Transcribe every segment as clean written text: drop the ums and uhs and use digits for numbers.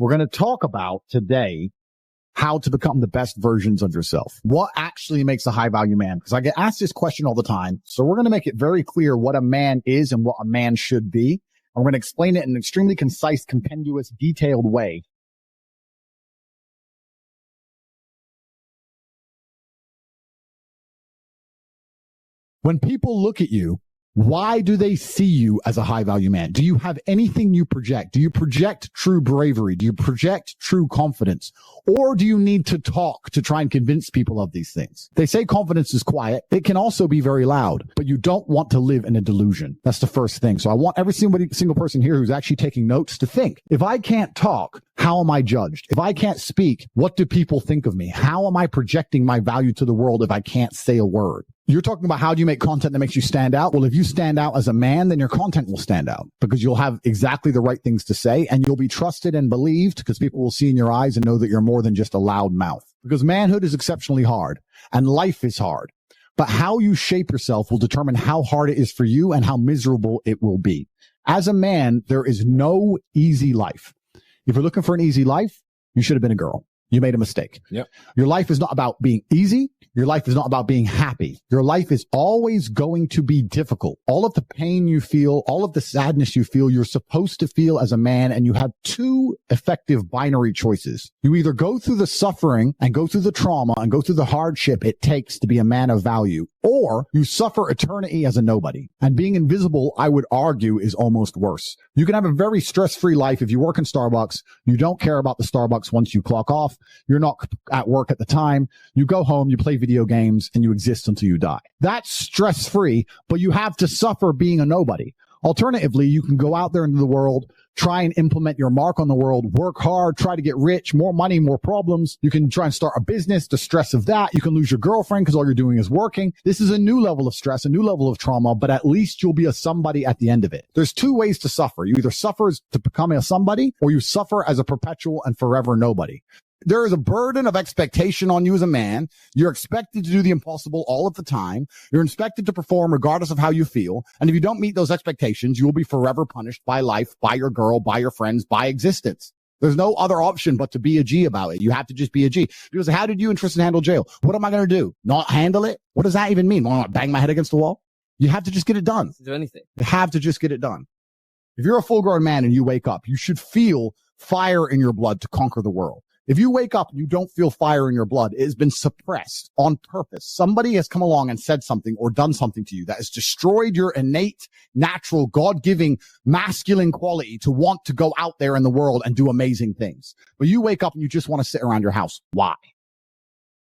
We're going to talk about today how to become the best versions of yourself. What actually makes a high value man? Because I get asked this question all the time. So we're going to make it very clear what a man is and what a man should be. I'm going to explain it in an extremely concise, compendious, detailed way. When people look at you, why do they see you as a high value man? Do you have anything you project? Do you project true bravery? Do you project true confidence? Or do you need to talk to try and convince people of these things? They say confidence is quiet. It can also be very loud, but you don't want to live in a delusion. That's the first thing. So I want every single person here who's actually taking notes to think, if I can't talk, how am I judged? If I can't speak, what do people think of me? How am I projecting my value to the world if I can't say a word? You're talking about how do you make content that makes you stand out? Well, if you stand out as a man, then your content will stand out because you'll have exactly the right things to say and you'll be trusted and believed because people will see in your eyes and know that you're more than just a loud mouth. Because manhood is exceptionally hard and life is hard. But how you shape yourself will determine how hard it is for you and how miserable it will be. As a man, there is no easy life. If you're looking for an easy life, you should have been a girl. You made a mistake. Yep. Your life is not about being easy. Your life is not about being happy. Your life is always going to be difficult. All of the pain you feel, all of the sadness you feel, you're supposed to feel as a man, and you have two effective binary choices. You either go through the suffering and go through the trauma and go through the hardship it takes to be a man of value, or you suffer eternity as a nobody. And being invisible, I would argue, is almost worse. You can have a very stress-free life if you work in Starbucks. You don't care about the Starbucks once you clock off. You're not at work at the time. You go home, you play video games, and you exist until you die. That's stress-free, but you have to suffer being a nobody. Alternatively, you can go out there into the world, try and implement your mark on the world, work hard, try to get rich, more money, more problems. You can try and start a business, the stress of that. You can lose your girlfriend because all you're doing is working. This is a new level of stress, a new level of trauma, but at least you'll be a somebody at the end of it. There's two ways to suffer. You either suffer to become a somebody, or you suffer as a perpetual and forever nobody. There is a burden of expectation on you as a man. You're expected to do the impossible all of the time. You're expected to perform regardless of how you feel. And if you don't meet those expectations, you will be forever punished by life, by your girl, by your friends, by existence. There's no other option but to be a G about it. You have to just be a G. Because how did you and Tristan handle jail? What am I going to do? Not handle it? What does that even mean? Want to bang my head against the wall? You have to just get it done. Do anything. You have to just get it done. If you're a full-grown man and you wake up, you should feel fire in your blood to conquer the world. If you wake up and you don't feel fire in your blood, it has been suppressed on purpose. Somebody has come along and said something or done something to you that has destroyed your innate, natural, God-giving, masculine quality to want to go out there in the world and do amazing things. But you wake up and you just want to sit around your house. Why?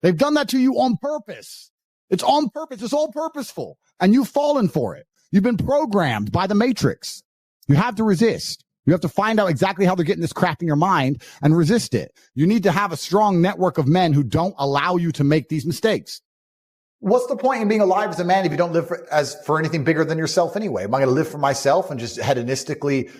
They've done that to you on purpose. It's on purpose. It's all purposeful. And you've fallen for it. You've been programmed by the Matrix. You have to resist. You have to find out exactly how they're getting this crap in your mind and resist it. You need to have a strong network of men who don't allow you to make these mistakes. What's the point in being alive as a man if you don't live for anything bigger than yourself anyway? Am I going to live for myself and just hedonistically,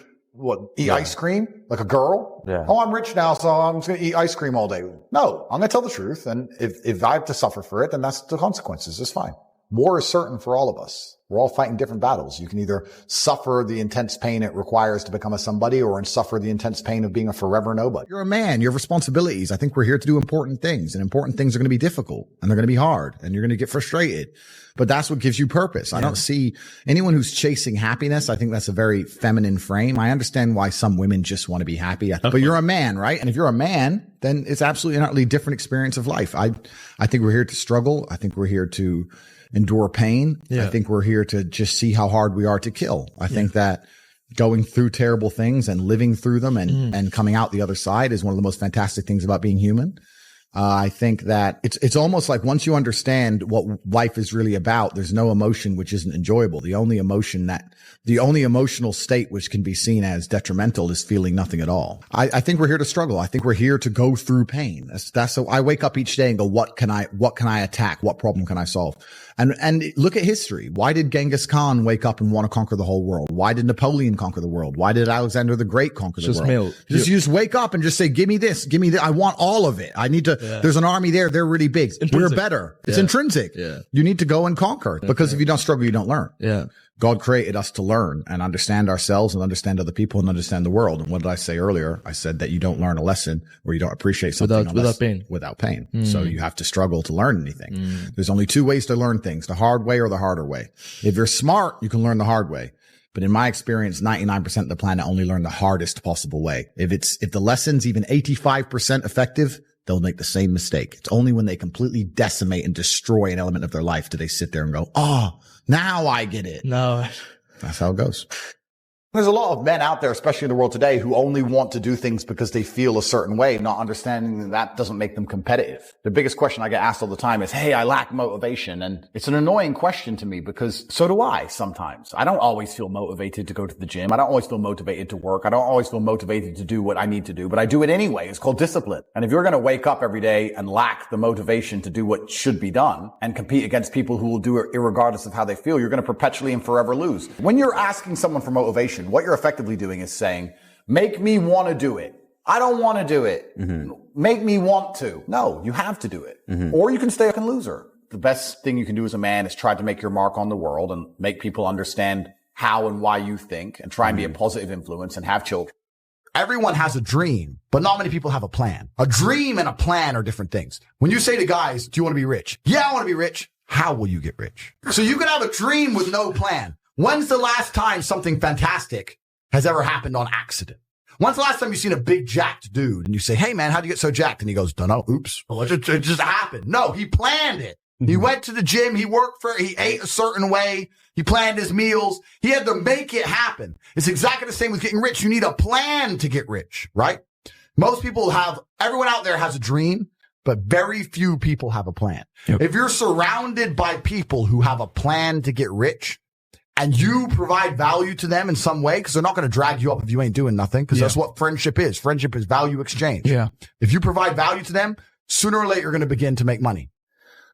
eat ice cream like a girl? Yeah. Oh, I'm rich now, so I'm just going to eat ice cream all day. No, I'm going to tell the truth. And if I have to suffer for it, then that's the consequences. It's fine. War is certain for all of us. We're all fighting different battles. You can either suffer the intense pain it requires to become a somebody or suffer the intense pain of being a forever nobody. You're a man. You have responsibilities. I think we're here to do important things, and important things are going to be difficult and they're going to be hard and you're going to get frustrated, but that's what gives you purpose. Yeah. I don't see anyone who's chasing happiness. I think that's a very feminine frame. I understand why some women just want to be happy, but you're a man, right? And if you're a man, then it's absolutely an utterly different experience of life. I think we're here to struggle. I think we're here to endure pain. Yeah. I think we're here to just see how hard we are to kill. I think that going through terrible things and living through them and coming out the other side is one of the most fantastic things about being human. I think that it's almost like once you understand what life is really about, there's no emotion which isn't enjoyable. The only emotional state which can be seen as detrimental is feeling nothing at all. I think we're here to struggle. I think we're here to go through pain. That's so I wake up each day and go, what can I attack? What problem can I solve? And look at history. Why did Genghis Khan wake up and want to conquer the whole world? Why did Napoleon conquer the world? Why did Alexander the Great conquer the world? You just wake up and just say, give me this, give me that. I want all of it. I need to There's an army there. They're really big. We're better. It's intrinsic. Yeah. You need to go and conquer because if you don't struggle, you don't learn. Yeah. God created us to learn and understand ourselves and understand other people and understand the world. And what did I say earlier? I said that you don't learn a lesson or you don't appreciate something without pain. So you have to struggle to learn anything. There's only two ways to learn things, the hard way or the harder way. If you're smart, you can learn the hard way. But in my experience, 99% of the planet only learn the hardest possible way. If the lesson's even 85% effective, they'll make the same mistake. It's only when they completely decimate and destroy an element of their life do they sit there and go, oh, now I get it. No. That's how it goes. There's a lot of men out there, especially in the world today, who only want to do things because they feel a certain way, not understanding that that doesn't make them competitive. The biggest question I get asked all the time is, hey, I lack motivation. And it's an annoying question to me because so do I sometimes. I don't always feel motivated to go to the gym. I don't always feel motivated to work. I don't always feel motivated to do what I need to do, but I do it anyway. It's called discipline. And if you're going to wake up every day and lack the motivation to do what should be done and compete against people who will do it irregardless of how they feel, you're going to perpetually and forever lose. When you're asking someone for motivation, what you're effectively doing is saying, make me want to do it. I don't want to do it. Make me want to. No, you have to do it. Or you can stay a fucking loser. The best thing you can do as a man is try to make your mark on the world and make people understand how and why you think and try and be a positive influence and have children. Everyone has a dream, but not many people have a plan. A dream and a plan are different things. When you say to guys, do you want to be rich? Yeah, I want to be rich. How will you get rich? So you can have a dream with no plan. When's the last time something fantastic has ever happened on accident? When's the last time you've seen a big jacked dude and you say, hey man, how'd you get so jacked? And he goes, dunno, oops. Well, it just happened. No, he planned it. He went to the gym. He ate a certain way. He planned his meals. He had to make it happen. It's exactly the same with getting rich. You need a plan to get rich, right? Everyone out there has a dream, but very few people have a plan. Yep. If you're surrounded by people who have a plan to get rich, and you provide value to them in some way, because they're not going to drag you up if you ain't doing nothing, because that's what friendship is. Friendship is value exchange. Yeah. If you provide value to them, sooner or later you're going to begin to make money.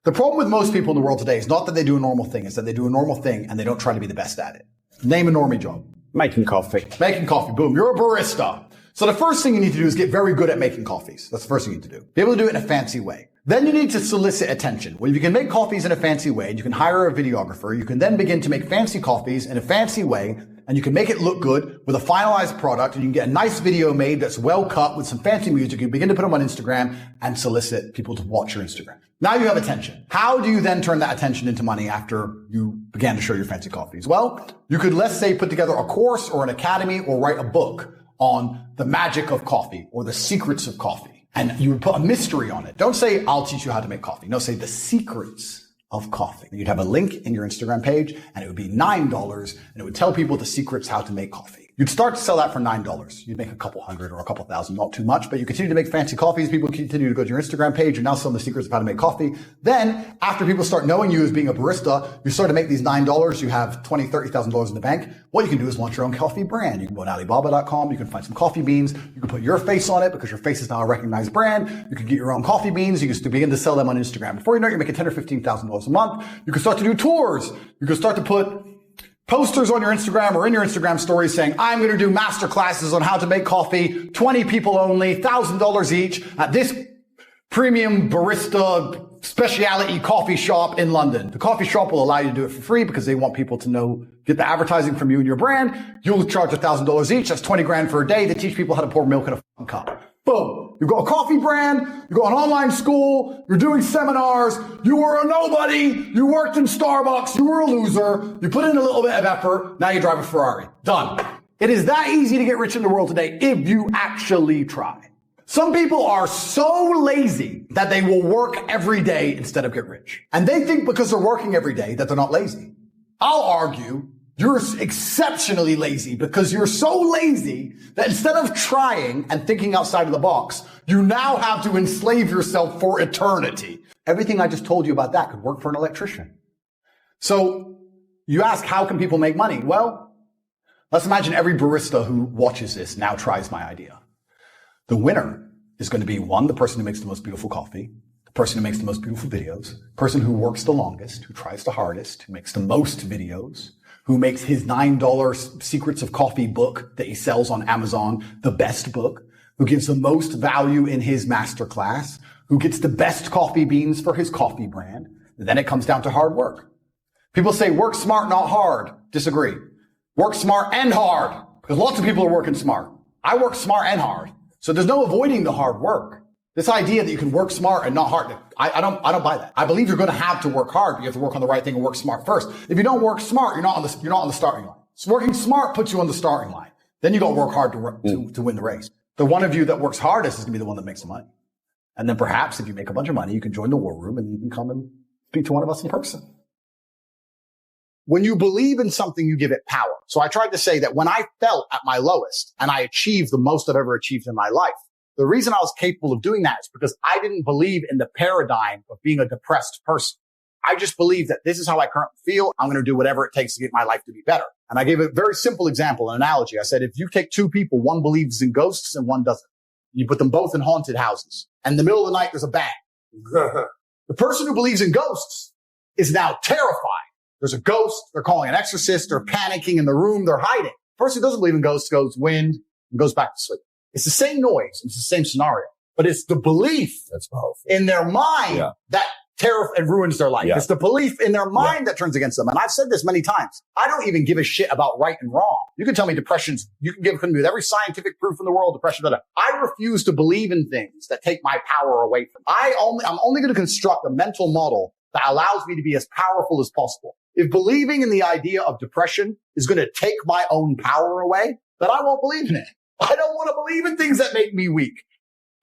The problem with most people in the world today is not that they do a normal thing, it's that they do a normal thing and they don't try to be the best at it. Name a normie job. Making coffee. Making coffee. Boom. You're a barista. So the first thing you need to do is get very good at making coffees. That's the first thing you need to do. Be able to do it in a fancy way. Then you need to solicit attention. Well, if you can make coffees in a fancy way, and you can hire a videographer, you can then begin to make fancy coffees in a fancy way, and you can make it look good with a finalized product, and you can get a nice video made that's well cut with some fancy music. You can begin to put them on Instagram and solicit people to watch your Instagram. Now you have attention. How do you then turn that attention into money after you began to show your fancy coffees? Well, you could, let's say, put together a course or an academy or write a book on the magic of coffee or the secrets of coffee. And you would put a mystery on it. Don't say, I'll teach you how to make coffee. No, say the secrets of coffee. You'd have a link in your Instagram page and it would be $9 and it would tell people the secrets how to make coffee. You'd start to sell that for $9. You'd make a couple hundred or a couple thousand, not too much, but you continue to make fancy coffees. People continue to go to your Instagram page. You're now selling the secrets of how to make coffee. Then after people start knowing you as being a barista, you start to make these $9. You have $20,000, $30,000 in the bank. What you can do is launch your own coffee brand. You can go on Alibaba.com. You can find some coffee beans. You can put your face on it because your face is now a recognized brand. You can get your own coffee beans. You can begin to sell them on Instagram. Before you know it, you're making $10,000 or $15,000 a month. You can start to do tours. You can start to put posters on your Instagram or in your Instagram stories saying, I'm going to do master classes on how to make coffee, 20 people only, $1,000 each at this premium barista specialty coffee shop in London. The coffee shop will allow you to do it for free because they want people to know, get the advertising from you and your brand. You'll charge $1,000 each. That's 20 grand for a day. They teach people how to pour milk in a fucking cup. Boom. You've got a coffee brand. You've got an online school. You're doing seminars. You were a nobody. You worked in Starbucks. You were a loser. You put in a little bit of effort. Now you drive a Ferrari. Done. It is that easy to get rich in the world today if you actually try. Some people are so lazy that they will work every day instead of get rich. And they think because they're working every day that they're not lazy. I'll argue you're exceptionally lazy because you're so lazy that instead of trying and thinking outside of the box, you now have to enslave yourself for eternity. Everything I just told you about that could work for an electrician. So you ask, how can people make money? Well, let's imagine every barista who watches this now tries my idea. The winner is going to be one, the person who makes the most beautiful coffee, the person who makes the most beautiful videos, the person who works the longest, who tries the hardest, who makes the most videos, who makes his $9 Secrets of Coffee book that he sells on Amazon the best book, who gives the most value in his masterclass, who gets the best coffee beans for his coffee brand. Then it comes down to hard work. People say work smart, not hard. Disagree. Work smart and hard, because lots of people are working smart. I work smart and hard. So there's no avoiding the hard work. This idea that you can work smart and not hard, I don't buy that. I believe you're going to have to work hard, but you have to work on the right thing and work smart first. If you don't work smart, you're not on the starting line. So working smart puts you on the starting line. Then you got to work hard to win the race. The one of you that works hardest is going to be the one that makes the money. And then perhaps if you make a bunch of money, you can join the war room and you can come and speak to one of us in person. When you believe in something, you give it power. So I tried to say that when I felt at my lowest and I achieved the most I've ever achieved in my life, the reason I was capable of doing that is because I didn't believe in the paradigm of being a depressed person. I just believe that this is how I currently feel. I'm going to do whatever it takes to get my life to be better. And I gave a very simple example, an analogy. I said, if you take two people, one believes in ghosts and one doesn't. You put them both in haunted houses. And in the middle of the night, there's a bang. The person who believes in ghosts is now terrified. There's a ghost. They're calling an exorcist. They're panicking in the room. They're hiding. The person who doesn't believe in ghosts goes wind and goes back to sleep. It's the same noise. It's the same scenario, but it's the belief that's powerful in their mind that terrifies and ruins their life. Yeah. It's the belief in their mind that turns against them. And I've said this many times. I don't even give a shit about right and wrong. You can tell me you can give me with every scientific proof in the world, depression, blah. I refuse to believe in things that take my power away from me. I'm only going to construct a mental model that allows me to be as powerful as possible. If believing in the idea of depression is going to take my own power away, then I won't believe in it. I don't want to believe in things that make me weak.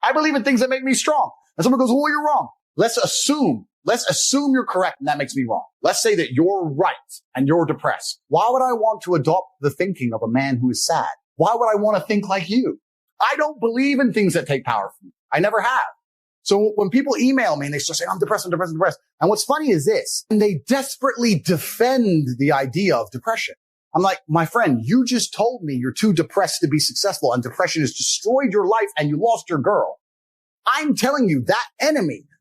I believe in things that make me strong. And someone goes, well, you're wrong. Let's assume you're correct and that makes me wrong. Let's say that you're right and you're depressed. Why would I want to adopt the thinking of a man who is sad? Why would I want to think like you? I don't believe in things that take power from me. I never have. So when people email me and they start saying, I'm depressed. And what's funny is this, and they desperately defend the idea of depression. I'm like, my friend, you just told me you're too depressed to be successful and depression has destroyed your life and you lost your girl. I'm telling you that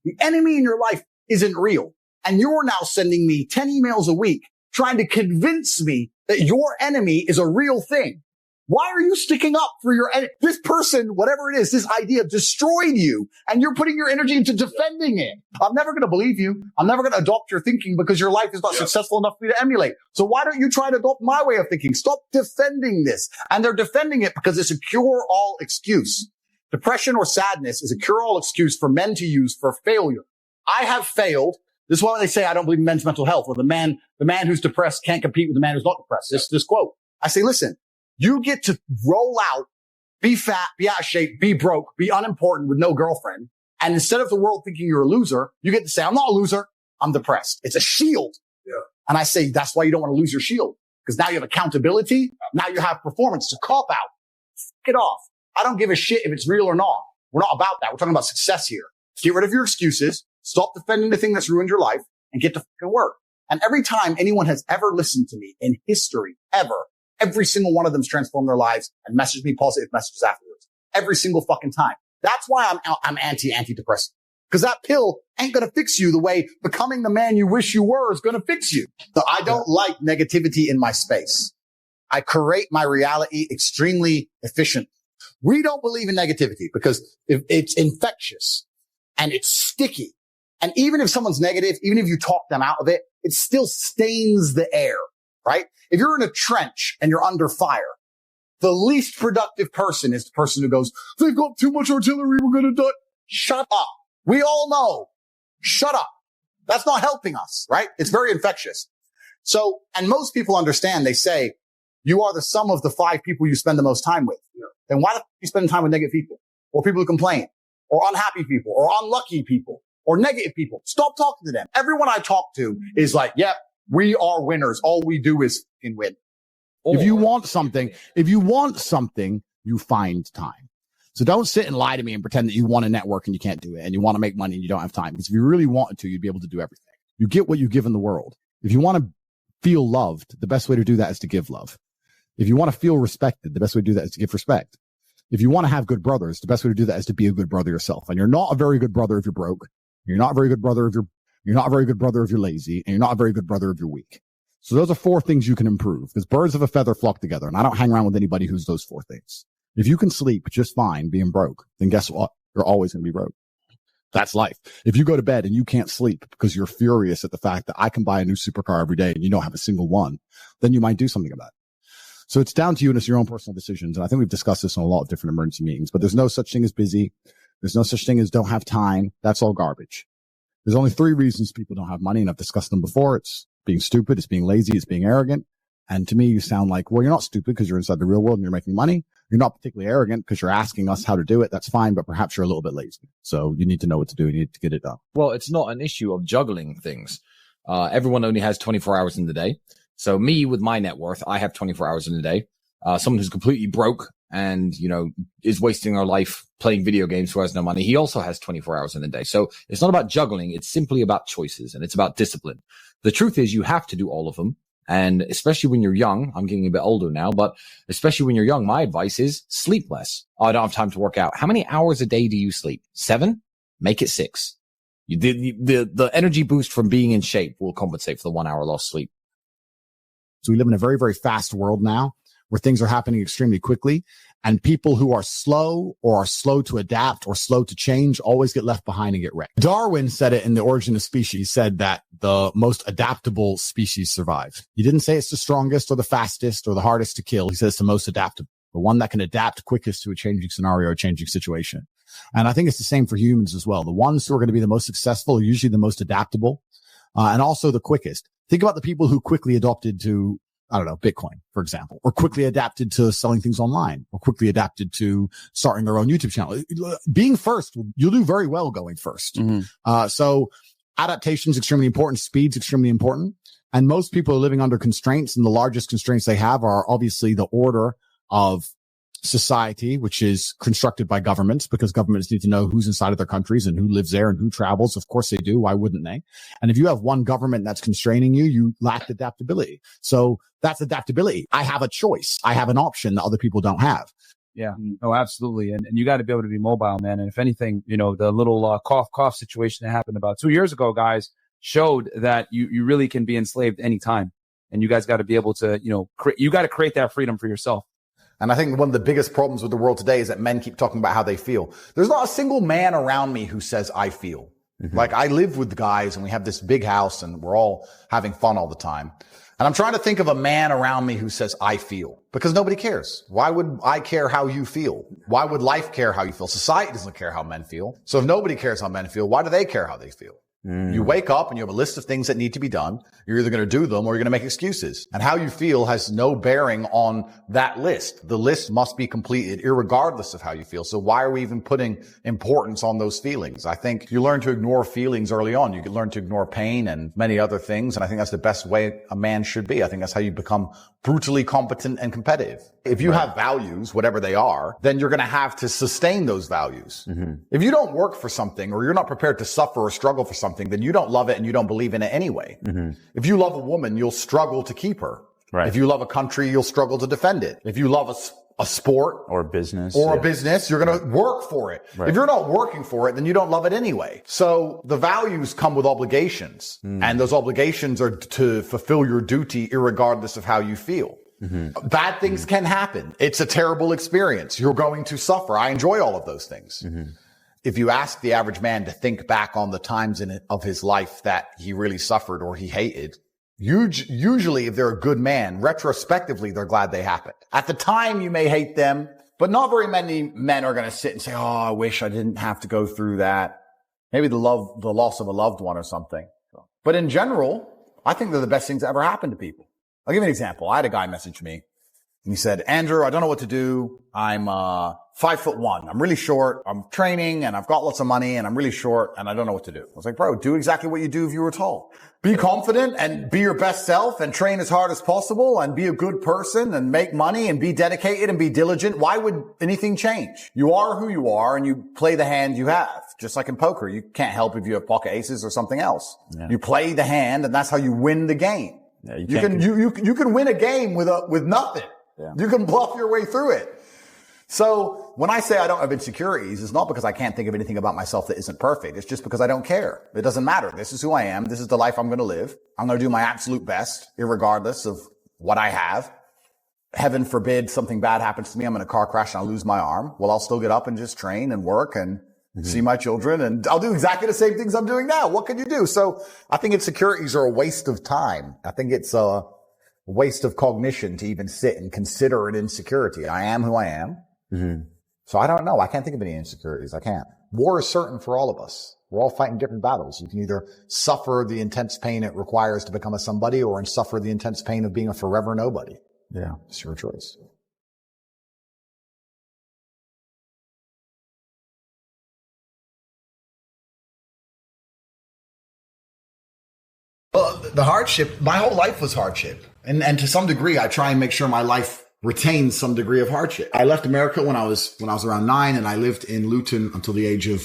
the enemy in your life isn't real. And you're now sending me 10 emails a week trying to convince me that your enemy is a real thing. Why are you sticking up for this person, whatever it is, this idea destroyed you and you're putting your energy into defending it? I'm never going to believe you. I'm never going to adopt your thinking because your life is not successful enough for me to emulate. So why don't you try to adopt my way of thinking? Stop defending this. And they're defending it because it's a cure-all excuse. Depression or sadness is a cure-all excuse for men to use for failure. I have failed. This is why they say I don't believe in men's mental health, or the man who's depressed can't compete with the man who's not depressed. This quote. I say, listen, you get to roll out, be fat, be out of shape, be broke, be unimportant with no girlfriend. And instead of the world thinking you're a loser, you get to say, I'm not a loser. I'm depressed. It's a shield. Yeah. And I say, that's why you don't want to lose your shield. Because now you have accountability. Now you have performance. It's a cop out. Get off. I don't give a shit if it's real or not. We're not about that. We're talking about success here. Get rid of your excuses. Stop defending the thing that's ruined your life and get to fucking work. And every time anyone has ever listened to me in history, ever, every single one of them's transformed their lives and messaged me positive messages afterwards. Every single fucking time. That's why I'm antidepressant. Because that pill ain't going to fix you the way becoming the man you wish you were is going to fix you. So I don't like negativity in my space. I create my reality extremely efficient. We don't believe in negativity because it's infectious and it's sticky. And even if someone's negative, even if you talk them out of it, it still stains the air, right? If you're in a trench and you're under fire, the least productive person is the person who goes, they've got too much artillery, we're going to die. Shut up. We all know. Shut up. That's not helping us, right? It's very infectious. So, and most people understand, they say, you are the sum of the 5 people you spend the most time with. Yeah. Then why the f*** are you spending time with negative people? Or people who complain? Or unhappy people? Or unlucky people? Or negative people? Stop talking to them. Everyone I talk to is like, yep, we are winners. All we do is f***ing win. If you want something, you find time. So don't sit and lie to me and pretend that you want to network and you can't do it, and you want to make money and you don't have time. Because if you really wanted to, you'd be able to do everything. You get what you give in the world. If you want to feel loved, the best way to do that is to give love. If you want to feel respected, the best way to do that is to give respect. If you want to have good brothers, the best way to do that is to be a good brother yourself. And you're not a very good brother if you're broke. You're not a very good brother if you're not a very good brother if you're lazy, and you're not a very good brother if you're weak. So those are 4 things you can improve, because birds of a feather flock together. And I don't hang around with anybody who's those 4 things. If you can sleep just fine being broke, then guess what? You're always going to be broke. That's life. If you go to bed and you can't sleep because you're furious at the fact that I can buy a new supercar every day and you don't have a single one, then you might do something about it. So it's down to you and it's your own personal decisions. And I think we've discussed this in a lot of different emergency meetings, but there's no such thing as busy. There's no such thing as don't have time. That's all garbage. There's only 3 reasons people don't have money, and I've discussed them before. It's being stupid, it's being lazy, it's being arrogant. And to me, you sound like, well, you're not stupid because you're inside the real world and you're making money. You're not particularly arrogant because you're asking us how to do it. That's fine, but perhaps you're a little bit lazy. So you need to know what to do. You need to get it done. Well, it's not an issue of juggling things. Everyone only has 24 hours in the day. So me, with my net worth, I have 24 hours in a day. Someone who's completely broke and, is wasting their life playing video games who has no money, he also has 24 hours in a day. So it's not about juggling. It's simply about choices, and it's about discipline. The truth is you have to do all of them. And especially when you're young, I'm getting a bit older now, but especially when you're young, my advice is sleep less. Oh, I don't have time to work out. How many hours a day do you sleep? 7? Make it 6. The energy boost from being in shape will compensate for the 1 hour lost sleep. So we live in a very, very fast world now where things are happening extremely quickly, and people who are slow or are slow to adapt or slow to change always get left behind and get wrecked. Darwin said it in The Origin of Species, said that the most adaptable species survive. He didn't say it's the strongest or the fastest or the hardest to kill. He says it's the most adaptable, the one that can adapt quickest to a changing scenario or a changing situation. And I think it's the same for humans as well. The ones who are going to be the most successful are usually the most adaptable, and also the quickest. Think about the people who quickly adopted to, Bitcoin, for example, or quickly adapted to selling things online, or quickly adapted to starting their own YouTube channel. Being first, you'll do very well going first. Mm-hmm. So adaptation is extremely important. Speed's extremely important. And most people are living under constraints, and the largest constraints they have are obviously the order of society, which is constructed by governments, because governments need to know who's inside of their countries and who lives there and who travels. Of course they do. Why wouldn't they? And if you have one government that's constraining you, you lack adaptability. So that's adaptability. I have a choice. I have an option that other people don't have. Yeah, no, absolutely. And you got to be able to be mobile, man. And if anything, the little cough situation that happened about 2 years ago, guys, showed that you really can be enslaved anytime. And you guys got to be able to, you got to create that freedom for yourself. And I think one of the biggest problems with the world today is that men keep talking about how they feel. There's not a single man around me who says, I feel. Mm-hmm. Like, I live with guys and we have this big house and we're all having fun all the time. And I'm trying to think of a man around me who says, I feel, because nobody cares. Why would I care how you feel? Why would life care how you feel? Society doesn't care how men feel. So if nobody cares how men feel, why do they care how they feel? You wake up and you have a list of things that need to be done. You're either going to do them or you're going to make excuses. And how you feel has no bearing on that list. The list must be completed irregardless of how you feel. So why are we even putting importance on those feelings? I think you learn to ignore feelings early on. You can learn to ignore pain and many other things. And I think that's the best way a man should be. I think that's how you become brutally competent and competitive. If you have values, whatever they are, then you're going to have to sustain those values. Mm-hmm. If you don't work for something or you're not prepared to suffer or struggle for something, then you don't love it and you don't believe in it anyway. Mm-hmm. If you love a woman, you'll struggle to keep her. Right. If you love a country, you'll struggle to defend it. If you love a sport or a business, you're going to work for it. Right. If you're not working for it, then you don't love it anyway. So the values come with obligations, and those obligations are to fulfill your duty irregardless of how you feel. Mm-hmm. Bad things can happen. It's a terrible experience. You're going to suffer. I enjoy all of those things. Mm-hmm. If you ask the average man to think back on the times of his life that he really suffered or he hated, usually if they're a good man, retrospectively, they're glad they happened. At the time, you may hate them, but not very many men are going to sit and say, oh, I wish I didn't have to go through that. Maybe the loss of a loved one or something. But in general, I think they're the best things that ever happened to people. I'll give you an example. I had a guy message me and he said, Andrew, I don't know what to do. I'm 5'1". I'm really short. I'm training and I've got lots of money and I'm really short and I don't know what to do. I was like, bro, do exactly what you do if you were tall. Be confident and be your best self and train as hard as possible and be a good person and make money and be dedicated and be diligent. Why would anything change? You are who you are and you play the hand you have. Just like in poker, you can't help if you have pocket aces or something else. Yeah. You play the hand and that's how you win the game. Yeah, you can win a game with nothing. Yeah. You can bluff your way through it. So when I say I don't have insecurities, it's not because I can't think of anything about myself that isn't perfect. It's just because I don't care. It doesn't matter. This is who I am. This is the life I'm going to live. I'm going to do my absolute best, irregardless of what I have. heaven forbid something bad happens to me, I'm in a car crash and I lose my arm. Well, I'll still get up and just train and work and see my children, and I'll do exactly the same things I'm doing now. What can you do? So I think insecurities are a waste of time. I think it's a waste of cognition to even sit and consider an insecurity. I am who I am. So I don't know. I can't think of any insecurities. I can't. War is certain for all of us. We're all fighting different battles. You can either suffer the intense pain it requires to become a somebody, or suffer the intense pain of being a forever nobody. Yeah, it's your choice. Well, the hardship, my whole life was hardship. And to some degree, I try and make sure my life retains some degree of hardship. I left America when I was around 9, and I lived in Luton until the age of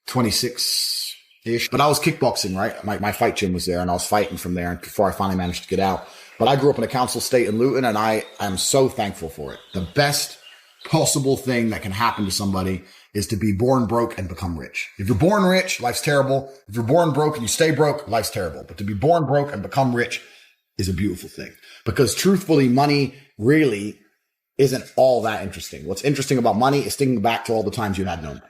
26-ish. But I was kickboxing, right? My fight gym was there, and I was fighting from there before I finally managed to get out. But I grew up in a council estate in Luton, and I am so thankful for it. The best possible thing that can happen to somebody is to be born broke and become rich. If you're born rich, life's terrible. If you're born broke and you stay broke, life's terrible. But to be born broke and become rich is a beautiful thing. Because truthfully, money really isn't all that interesting. What's interesting about money is thinking back to all the times you had no money.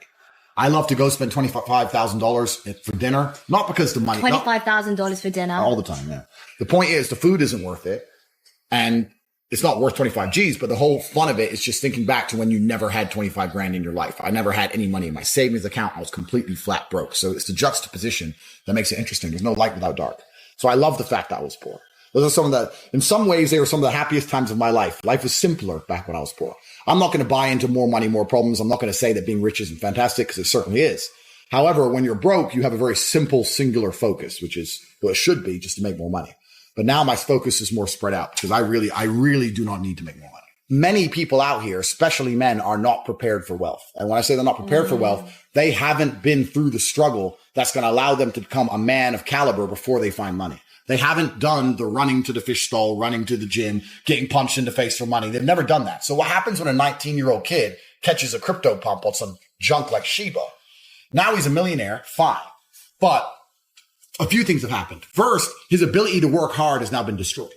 I love to go spend $25,000 for dinner, not because the money. $25,000 for dinner. All the time, yeah. The point is the food isn't worth it. And it's not worth 25 G's, but the whole fun of it is just thinking back to when you never had 25 grand in your life. I never had any money in my savings account. I was completely flat broke. So it's the juxtaposition that makes it interesting. There's no light without dark. So I love the fact that I was poor. Those are some of the, in some ways, they were some of the happiest times of my life. Life was simpler back when I was poor. I'm not going to buy into more money, more problems. I'm not going to say that being rich isn't fantastic, because it certainly is. However, when you're broke, you have a very simple, singular focus, which is what it should be, just to make more money. But now my focus is more spread out, because I really do not need to make more money. Many people out here, especially men, are not prepared for wealth. And when I say they're not prepared for wealth, they haven't been through the struggle that's going to allow them to become a man of caliber before they find money. They haven't done the running to the fish stall, running to the gym, getting punched in the face for money. They've never done that. So what happens when a 19-year-old kid catches a crypto pump on some junk like Shiba? Now he's a millionaire, fine. But a few things have happened. First, his ability to work hard has now been destroyed.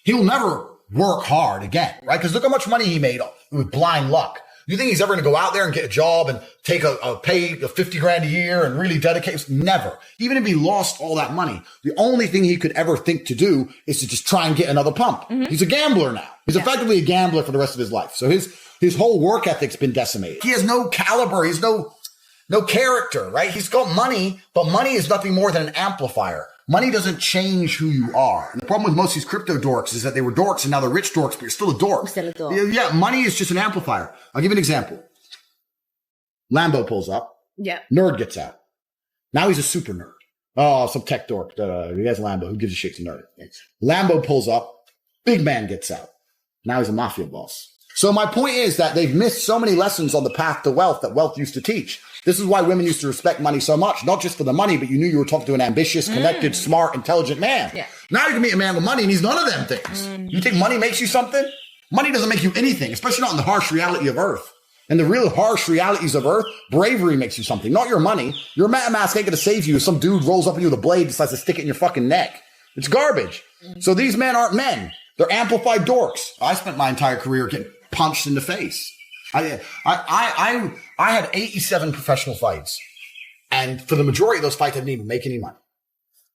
He'll never work hard again, right? Because look how much money he made with blind luck. You think he's ever going to go out there and get a job and take a pay of 50 grand a year and really dedicate? Never. Even if he lost all that money, the only thing he could ever think to do is to just try and get another pump. He's a gambler now. He's effectively a gambler for the rest of his life. So his whole work ethic's been decimated. He has no caliber. He's no character, right? He's got money, but money is nothing more than an amplifier. Money doesn't change who you are. And the problem with most of these crypto dorks is that they were dorks and now they're rich dorks, but you're still a dork. Still a dork. Yeah, money is just an amplifier. I'll give you an example. Lambo pulls up. Yeah. Nerd gets out. Now he's a super nerd. Oh, some tech dork. He has a Lambo. Who gives a shit to nerd? Lambo pulls up. Big man gets out. Now he's a mafia boss. So my point is that they've missed so many lessons on the path to wealth that wealth used to teach. This is why women used to respect money so much, not just for the money, but you knew you were talking to an ambitious, connected, smart, intelligent man. Yeah. Now you can meet a man with money and he's none of them things. You think money makes you something? Money doesn't make you anything, especially not in the harsh reality of Earth. And the real harsh realities of Earth, bravery makes you something, not your money. Your mask ain't going to save you if some dude rolls up on you with a blade and decides to stick it in your fucking neck. It's garbage. So these men aren't men. They're amplified dorks. I spent my entire career getting punched in the face. I had 87 professional fights, and for the majority of those fights, I didn't even make any money.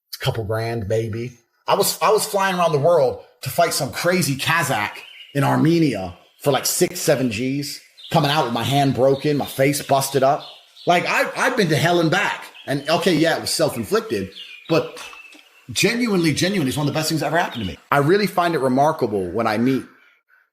It's a couple grand, maybe. I was flying around the world to fight some crazy Kazakh in Armenia for like 6-7 G's, coming out with my hand broken, my face busted up. Like I've been to hell and back. And okay, yeah, it was self-inflicted, but genuinely, it's one of the best things that ever happened to me. I really find it remarkable when I meet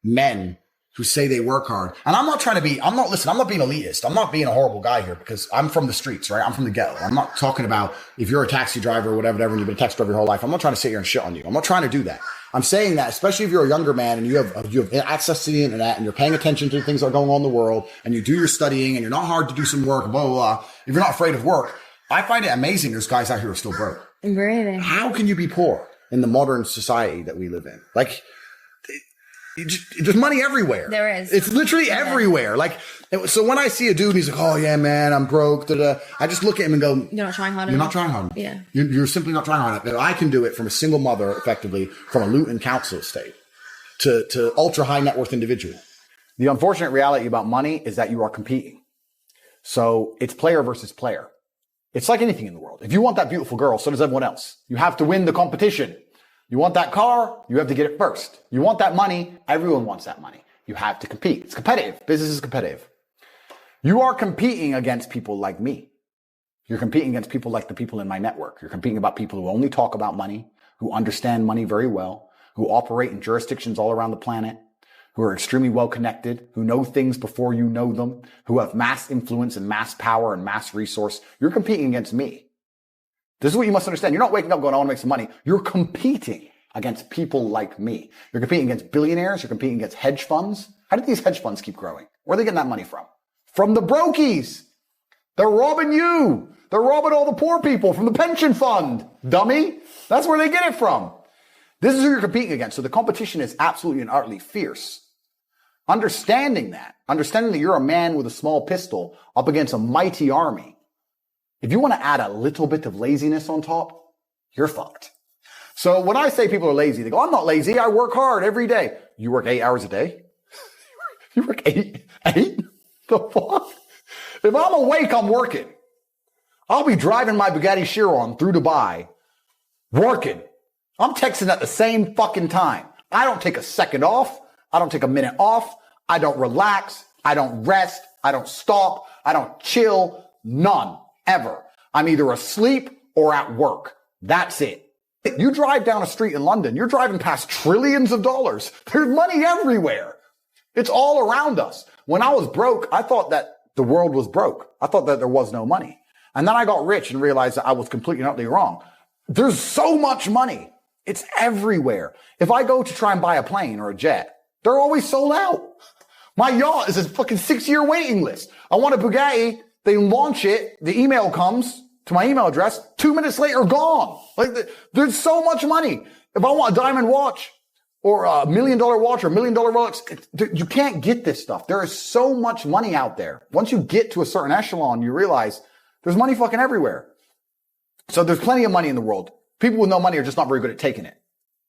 men who say they work hard. And I'm not being elitist. I'm not being a horrible guy here, because I'm from the streets, right? I'm from the ghetto. I'm not talking about if you're a taxi driver or whatever, and you've been a taxi driver your whole life. I'm not trying to sit here and shit on you. I'm not trying to do that. I'm saying that, especially if you're a younger man and you have access to the internet and you're paying attention to the things that are going on in the world and you do your studying and you're not hard to do some work, blah, blah, blah. If you're not afraid of work, I find it amazing there's guys out here who are still broke. Really? How can you be poor in the modern society that we live in? Like, there's money everywhere. There is. It's literally everywhere. Like, so when I see a dude, and he's like, "Oh yeah, man, I'm broke." I just look at him and go, "You're not trying hard enough." You're not trying hard enough. Yeah. You're simply not trying hard enough. I can do it from a single mother, effectively, from a Luton council estate, to ultra high net worth individual. The unfortunate reality about money is that you are competing. So it's player versus player. It's like anything in the world. If you want that beautiful girl, so does everyone else. You have to win the competition. You want that car, you have to get it first. You want that money, everyone wants that money. You have to compete. It's competitive. Business is competitive. You are competing against people like me. You're competing against people like the people in my network. You're competing about people who only talk about money, who understand money very well, who operate in jurisdictions all around the planet, who are extremely well connected, who know things before you know them, who have mass influence and mass power and mass resource. You're competing against me. This is what you must understand. You're not waking up going, I want to make some money. You're competing against people like me. You're competing against billionaires. You're competing against hedge funds. How did these hedge funds keep growing? Where are they getting that money from? From the brokies. They're robbing you. They're robbing all the poor people from the pension fund. Dummy. That's where they get it from. This is who you're competing against. So the competition is absolutely and utterly fierce. Understanding that you're a man with a small pistol up against a mighty army. If you want to add a little bit of laziness on top, you're fucked. So when I say people are lazy, they go, I'm not lazy. I work hard every day. You work 8 hours a day? You work eight? The fuck? If I'm awake, I'm working. I'll be driving my Bugatti Chiron through Dubai, working. I'm texting at the same fucking time. I don't take a second off. I don't take a minute off. I don't relax. I don't rest. I don't stop. I don't chill. None. Ever. I'm either asleep or at work. That's it. You drive down a street in London, you're driving past trillions of dollars. There's money everywhere. It's all around us. When I was broke, I thought that the world was broke. I thought that there was no money. And then I got rich and realized that I was completely and utterly wrong. There's so much money. It's everywhere. If I go to try and buy a plane or a jet, they're always sold out. My yacht is a fucking 6-year waiting list. I want a Bugatti. They launch it. The email comes to my email address. 2 minutes later, gone. Like, there's so much money. If I want a diamond watch or a $1 million watch or $1 million Rolex, you can't get this stuff. There is so much money out there. Once you get to a certain echelon, you realize there's money fucking everywhere. So there's plenty of money in the world. People with no money are just not very good at taking it.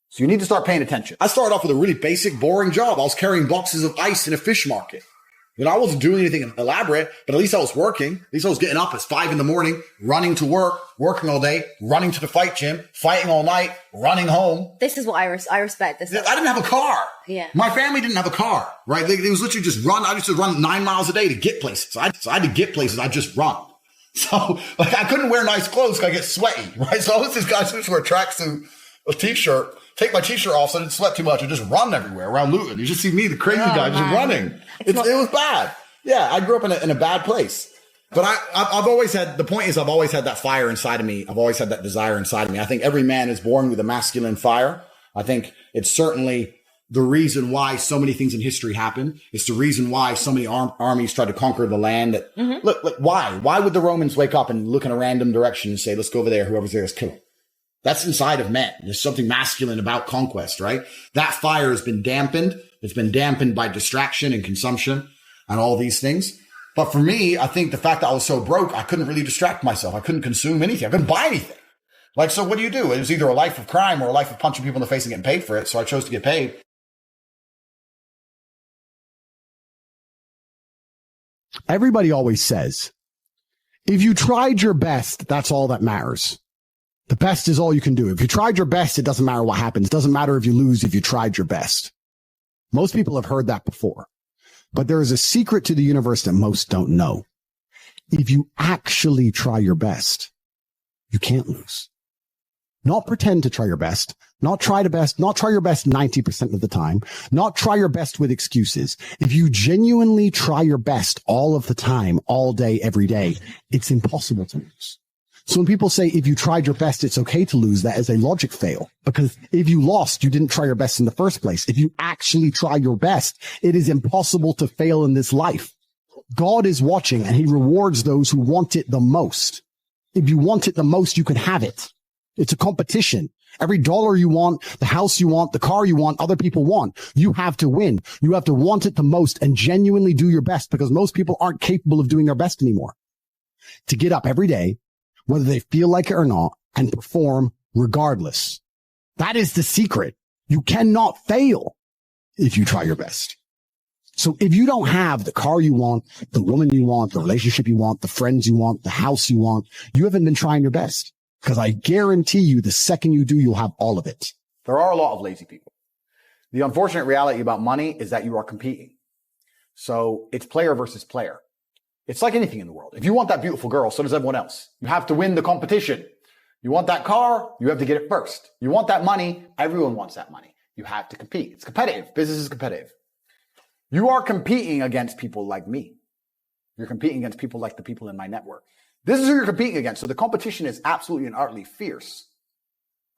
So you need to start paying attention. I started off with a really basic, boring job. I was carrying boxes of ice in a fish market. You know, I wasn't doing anything elaborate, but at least I was working. At least I was getting up at 5 a.m, running to work, working all day, running to the fight gym, fighting all night, running home. This is what I respect. This. I didn't have a car. Yeah. My family didn't have a car, right? It was literally just run. I used to run 9 miles a day to get places. So I had to get places. I just run. So like I couldn't wear nice clothes because I get sweaty, right? So I was this guy who just wear a tracksuit, a t-shirt, take my t-shirt off so I didn't sweat too much and just run everywhere around Luton. You just see me, the crazy guy, just running. It was bad. Yeah, I grew up in a bad place. But I've always had, the point is I've always had that fire inside of me. I've always had that desire inside of me. I think every man is born with a masculine fire. I think it's certainly the reason why so many things in history happen. It's the reason why so many armies tried to conquer the land. Look, why? Why would the Romans wake up and look in a random direction and say, let's go over there, whoever's there, let's kill him? That's inside of men. There's something masculine about conquest, right? That fire has been dampened. It's been dampened by distraction and consumption and all these things. But for me, I think the fact that I was so broke, I couldn't really distract myself. I couldn't consume anything. I couldn't buy anything. Like, so what do? It was either a life of crime or a life of punching people in the face and getting paid for it. So I chose to get paid. Everybody always says, if you tried your best, that's all that matters. The best is all you can do. If you tried your best, it doesn't matter what happens. It doesn't matter if you lose if you tried your best. Most people have heard that before. But there is a secret to the universe that most don't know. If you actually try your best, you can't lose. Not pretend to try your best, not try your best 90% of the time, not try your best with excuses. If you genuinely try your best all of the time, all day, every day, it's impossible to lose. So when people say, if you tried your best, it's okay to lose, that is a logic fail. Because if you lost, you didn't try your best in the first place. If you actually try your best, it is impossible to fail in this life. God is watching and he rewards those who want it the most. If you want it the most, you can have it. It's a competition. Every dollar you want, the house you want, the car you want, other people want. You have to win. You have to want it the most and genuinely do your best because most people aren't capable of doing their best anymore. To get up every day, whether they feel like it or not, and perform regardless. That is the secret. You cannot fail. if you try your best. So if you don't have the car you want, the woman you want, the relationship you want, the friends you want, the house you want, you haven't been trying your best. Because I guarantee you the second you do, you'll have all of it. There are a lot of lazy people. The unfortunate reality about money is that you are competing. So it's player versus player. It's like anything in the world. If you want that beautiful girl, so does everyone else. You have to win the competition. You want that car, you have to get it first. You want that money, everyone wants that money. You have to compete. It's competitive. Business is competitive. You are competing against people like me. You're competing against people like the people in my network. This is who you're competing against. So the competition is absolutely and utterly fierce.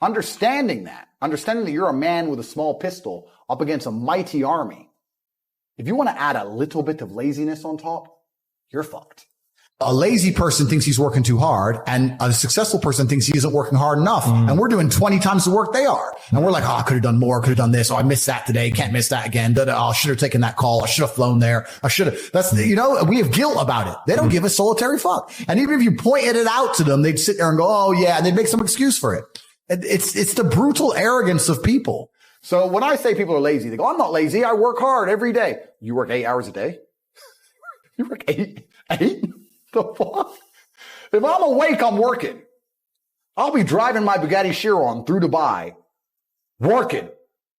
Understanding that you're a man with a small pistol up against a mighty army. If you want to add a little bit of laziness on top, you're fucked. A lazy person thinks he's working too hard, and a successful person thinks he isn't working hard enough. And we're doing 20 times the work they are. And we're like, oh, I could have done more, could have done this. Oh, I missed that today. Can't miss that again. Oh, I should have taken that call. I should have flown there. I should have. That's, we have guilt about it. They don't give a solitary fuck. And even if you pointed it out to them, they'd sit there and go, oh yeah, and they'd make some excuse for it. It's the brutal arrogance of people. So when I say people are lazy, they go, I'm not lazy. I work hard every day. You work 8 hours a day? You work eight? The fuck? If I'm awake, I'm working. I'll be driving my Bugatti Chiron through Dubai, working.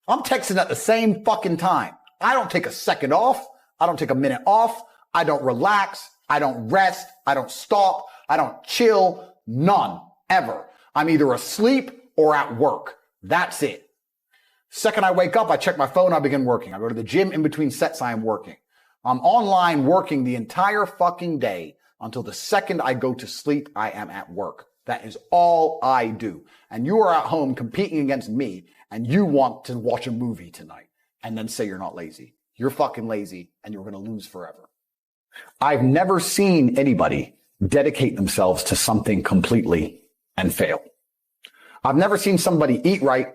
I'm texting at the same fucking time. I don't take a second off. I don't take a minute off. I don't relax. I don't rest. I don't stop. I don't chill. None. Ever. I'm either asleep or at work. That's it. Second I wake up, I check my phone, I begin working. I go to the gym. In between sets, I am working. I'm online working the entire fucking day. Until the second I go to sleep, I am at work. That is all I do. And you are at home competing against me, and you want to watch a movie tonight and then say you're not lazy. You're fucking lazy, and you're going to lose forever. I've never seen anybody dedicate themselves to something completely and fail. I've never seen somebody eat right,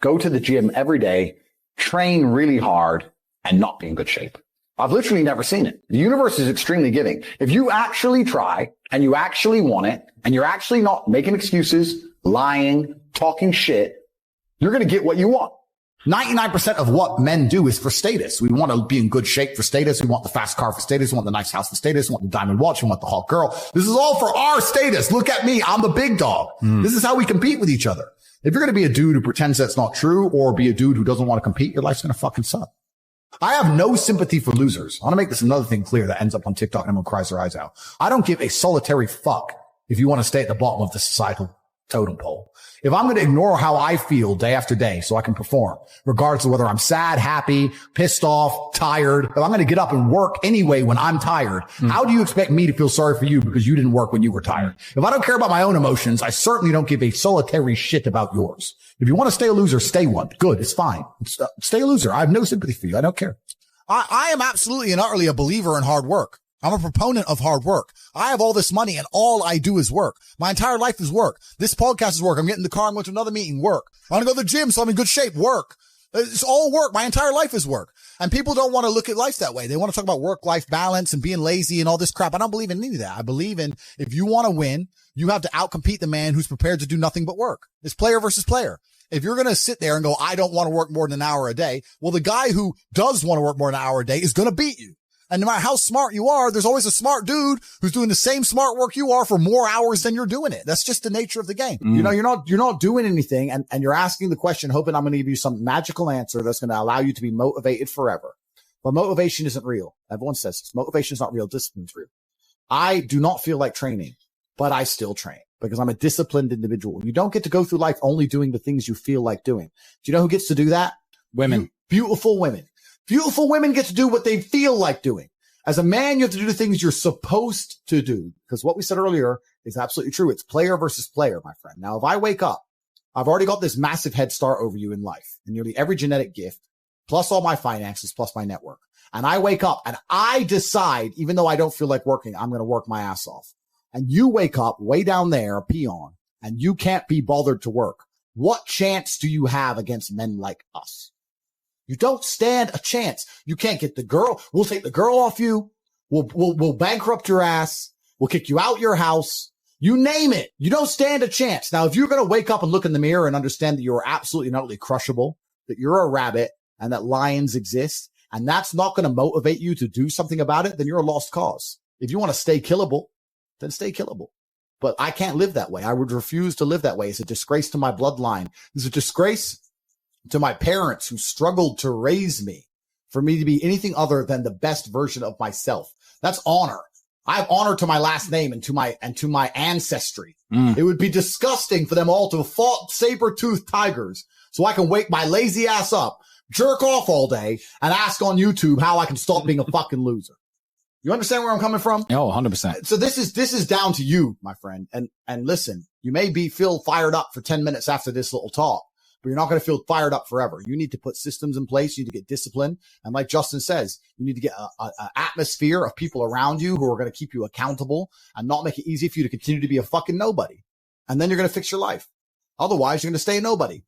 go to the gym every day, train really hard, and not be in good shape. I've literally never seen it. The universe is extremely giving. If you actually try and you actually want it and you're actually not making excuses, lying, talking shit, you're going to get what you want. 99% of what men do is for status. We want to be in good shape for status. We want the fast car for status. We want the nice house for status. We want the diamond watch. We want the hot girl. This is all for our status. Look at me. I'm the big dog. This is how we compete with each other. If you're going to be a dude who pretends that's not true or be a dude who doesn't want to compete, your life's going to fucking suck. I have no sympathy for losers. I want to make this another thing clear that ends up on TikTok and everyone cries their eyes out. I don't give a solitary fuck if you want to stay at the bottom of the societal totem pole. If I'm going to ignore how I feel day after day so I can perform, regardless of whether I'm sad, happy, pissed off, tired, if I'm going to get up and work anyway when I'm tired, how do you expect me to feel sorry for you because you didn't work when you were tired? If I don't care about my own emotions, I certainly don't give a solitary shit about yours. If you want to stay a loser, stay one. Good. It's fine. Stay a loser. I have no sympathy for you. I don't care. I am absolutely and utterly a believer in hard work. I'm a proponent of hard work. I have all this money and all I do is work. My entire life is work. This podcast is work. I'm getting in the car. I'm going to another meeting. Work. I want to go to the gym so I'm in good shape. Work. It's all work. My entire life is work. And people don't want to look at life that way. They want to talk about work-life balance and being lazy and all this crap. I don't believe in any of that. I believe in if you want to win, you have to outcompete the man who's prepared to do nothing but work. It's player versus player. If you're going to sit there and go, I don't want to work more than an hour a day. Well, the guy who does want to work more than an hour a day is going to beat you. And no matter how smart you are, there's always a smart dude who's doing the same smart work you are for more hours than you're doing it. That's just the nature of the game. You know, you're not doing anything and you're asking the question, hoping I'm going to give you some magical answer that's going to allow you to be motivated forever. But motivation isn't real. Everyone says this. Motivation is not real. Discipline's real. I do not feel like training, but I still train because I'm a disciplined individual. You don't get to go through life only doing the things you feel like doing. Do you know who gets to do that? Women. Beautiful women. Beautiful women get to do what they feel like doing. As a man, you have to do the things you're supposed to do because what we said earlier is absolutely true. It's player versus player, my friend. Now, if I wake up, I've already got this massive head start over you in life and nearly every genetic gift, plus all my finances, plus my network. And I wake up and I decide, even though I don't feel like working, I'm going to work my ass off. And you wake up way down there, a peon, and you can't be bothered to work. What chance do you have against men like us? You don't stand a chance. You can't get the girl. We'll take the girl off you. We'll bankrupt your ass. We'll kick you out your house. You name it. You don't stand a chance. Now, if you're going to wake up and look in the mirror and understand that you're absolutely and utterly crushable, that you're a rabbit and that lions exist, and that's not going to motivate you to do something about it, then you're a lost cause. If you want to stay killable, then stay killable. But I can't live that way. I would refuse to live that way. It's a disgrace to my bloodline. It's a disgrace to my parents who struggled to raise me for me to be anything other than the best version of myself. That's honor. I have honor to my last name and to my ancestry. It would be disgusting for them all to have fought saber-toothed tigers so I can wake my lazy ass up, jerk off all day, and ask on YouTube how I can stop being a fucking loser. You understand where I'm coming from? Oh, 100%. So this is down to you, my friend. And listen, you may feel fired up for 10 minutes after this little talk, but you're not going to feel fired up forever. You need to put systems in place. You need to get discipline. And like Justin says, you need to get an atmosphere of people around you who are going to keep you accountable and not make it easy for you to continue to be a fucking nobody. And then you're going to fix your life. Otherwise, you're going to stay a nobody.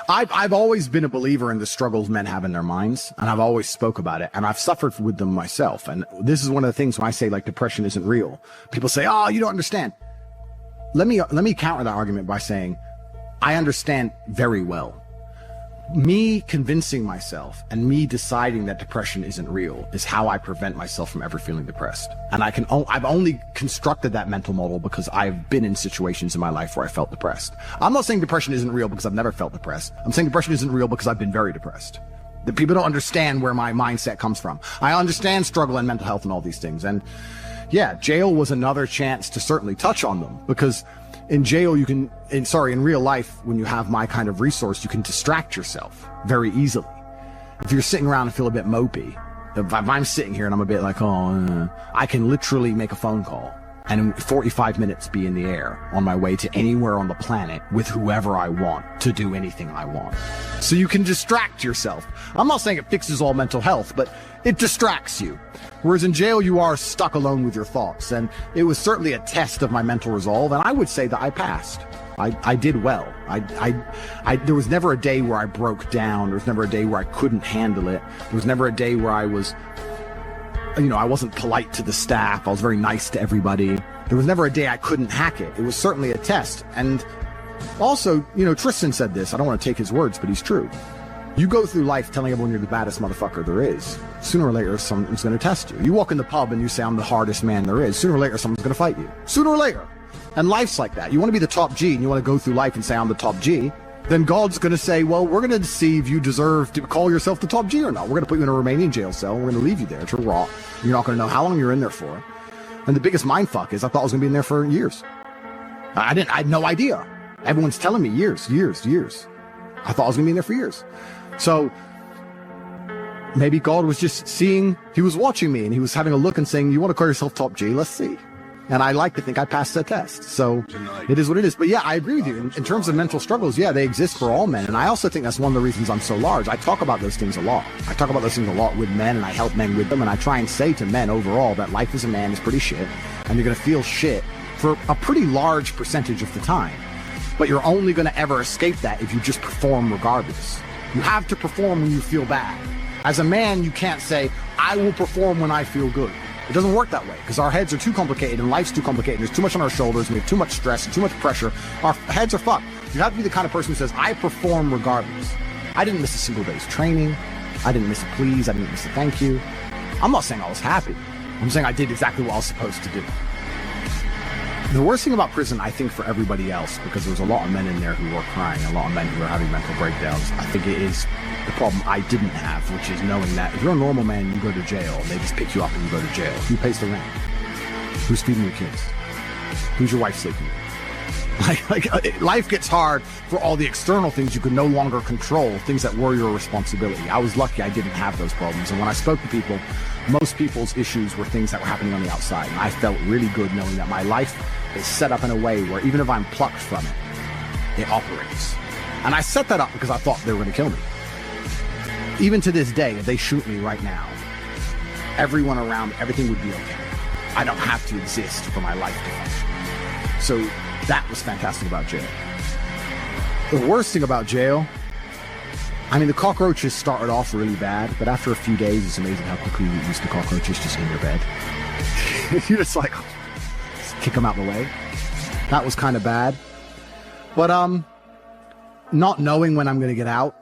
I've always been a believer in the struggles men have in their minds, and I've always spoke about it, and I've suffered with them myself. And this is one of the things when I say like depression isn't real, people say, oh, you don't understand. Let me counter that argument by saying I understand very well. Me convincing myself and me deciding that depression isn't real is how I prevent myself from ever feeling depressed. And I've only constructed that mental model because I've been in situations in my life where I felt depressed. I'm not saying depression isn't real because I've never felt depressed. I'm saying depression isn't real because I've been very depressed. The people don't understand where my mindset comes from. I understand struggle and mental health and all these things. And yeah, jail was another chance to certainly touch on them, because in jail, in real life, when you have my kind of resource, you can distract yourself very easily. If you're sitting around and feel a bit mopey, if I'm sitting here and I'm a bit like, I can literally make a phone call and in 45 minutes be in the air on my way to anywhere on the planet with whoever I want to do anything I want. So you can distract yourself. I'm not saying it fixes all mental health, but it distracts you. Whereas in jail, you are stuck alone with your thoughts. And it was certainly a test of my mental resolve. And I would say that I passed. I did well. There was never a day where I broke down. There was never a day where I couldn't handle it. There was never a day where I was, I wasn't polite to the staff. I was very nice to everybody. There was never a day I couldn't hack it. It was certainly a test. And also, Tristan said this. I don't want to take his words, but he's true. You go through life telling everyone you're the baddest motherfucker there is. Sooner or later, someone's going to test you. You walk in the pub and you say, I'm the hardest man there is. Sooner or later, someone's going to fight you. Sooner or later. And life's like that. You want to be the top G and you want to go through life and say, I'm the top G. Then God's going to say, well, we're going to see if you deserve to call yourself the top G or not. We're going to put you in a Romanian jail cell. And we're going to leave you there to rot. You're not going to know how long you're in there for. And the biggest mindfuck is I thought I was going to be in there for years. I had no idea. Everyone's telling me years. I thought I was going to be in there for years. So maybe God was just he was watching me and he was having a look and saying, you want to call yourself top G? Let's see. And I like to think I passed that test. So it is what it is. But yeah, I agree with you. In terms of mental struggles, yeah, they exist for all men. And I also think that's one of the reasons I'm so large. I talk about those things a lot. I talk about those things a lot with men, and I help men with them. And I try and say to men overall that life as a man is pretty shit. And you're going to feel shit for a pretty large percentage of the time. But you're only going to ever escape that if you just perform regardless. You have to perform when you feel bad. As a man, you can't say, I will perform when I feel good. It doesn't work that way because our heads are too complicated and life's too complicated. There's too much on our shoulders. We have too much stress and too much pressure. Our heads are fucked. You have to be the kind of person who says, I perform regardless. I didn't miss a single day's training. I didn't miss a please. I didn't miss a thank you. I'm not saying I was happy. I'm saying I did exactly what I was supposed to do. The worst thing about prison, I think, for everybody else, because there's a lot of men in there who were crying, a lot of men who were having mental breakdowns, I think it is the problem I didn't have, which is knowing that if you're a normal man, you go to jail, they just pick you up and you go to jail. Who pays the rent? Who's feeding your kids? Who's your wife sleeping with? Life gets hard for all the external things you can no longer control, things that were your responsibility. I was lucky I didn't have those problems. And when I spoke to people, most people's issues were things that were happening on the outside. And I felt really good knowing that my life is set up in a way where even if I'm plucked from it, it operates. And I set that up because I thought they were going to kill me. Even to this day, if they shoot me right now, everyone around, everything would be okay. I don't have to exist for my life to function. So that was fantastic about jail. The worst thing about jail, I mean, the cockroaches started off really bad, but after a few days, it's amazing how quickly you get used to cockroaches just in your bed. you just like just kick them out of the way. That was kind of bad. But not knowing when I'm going to get out,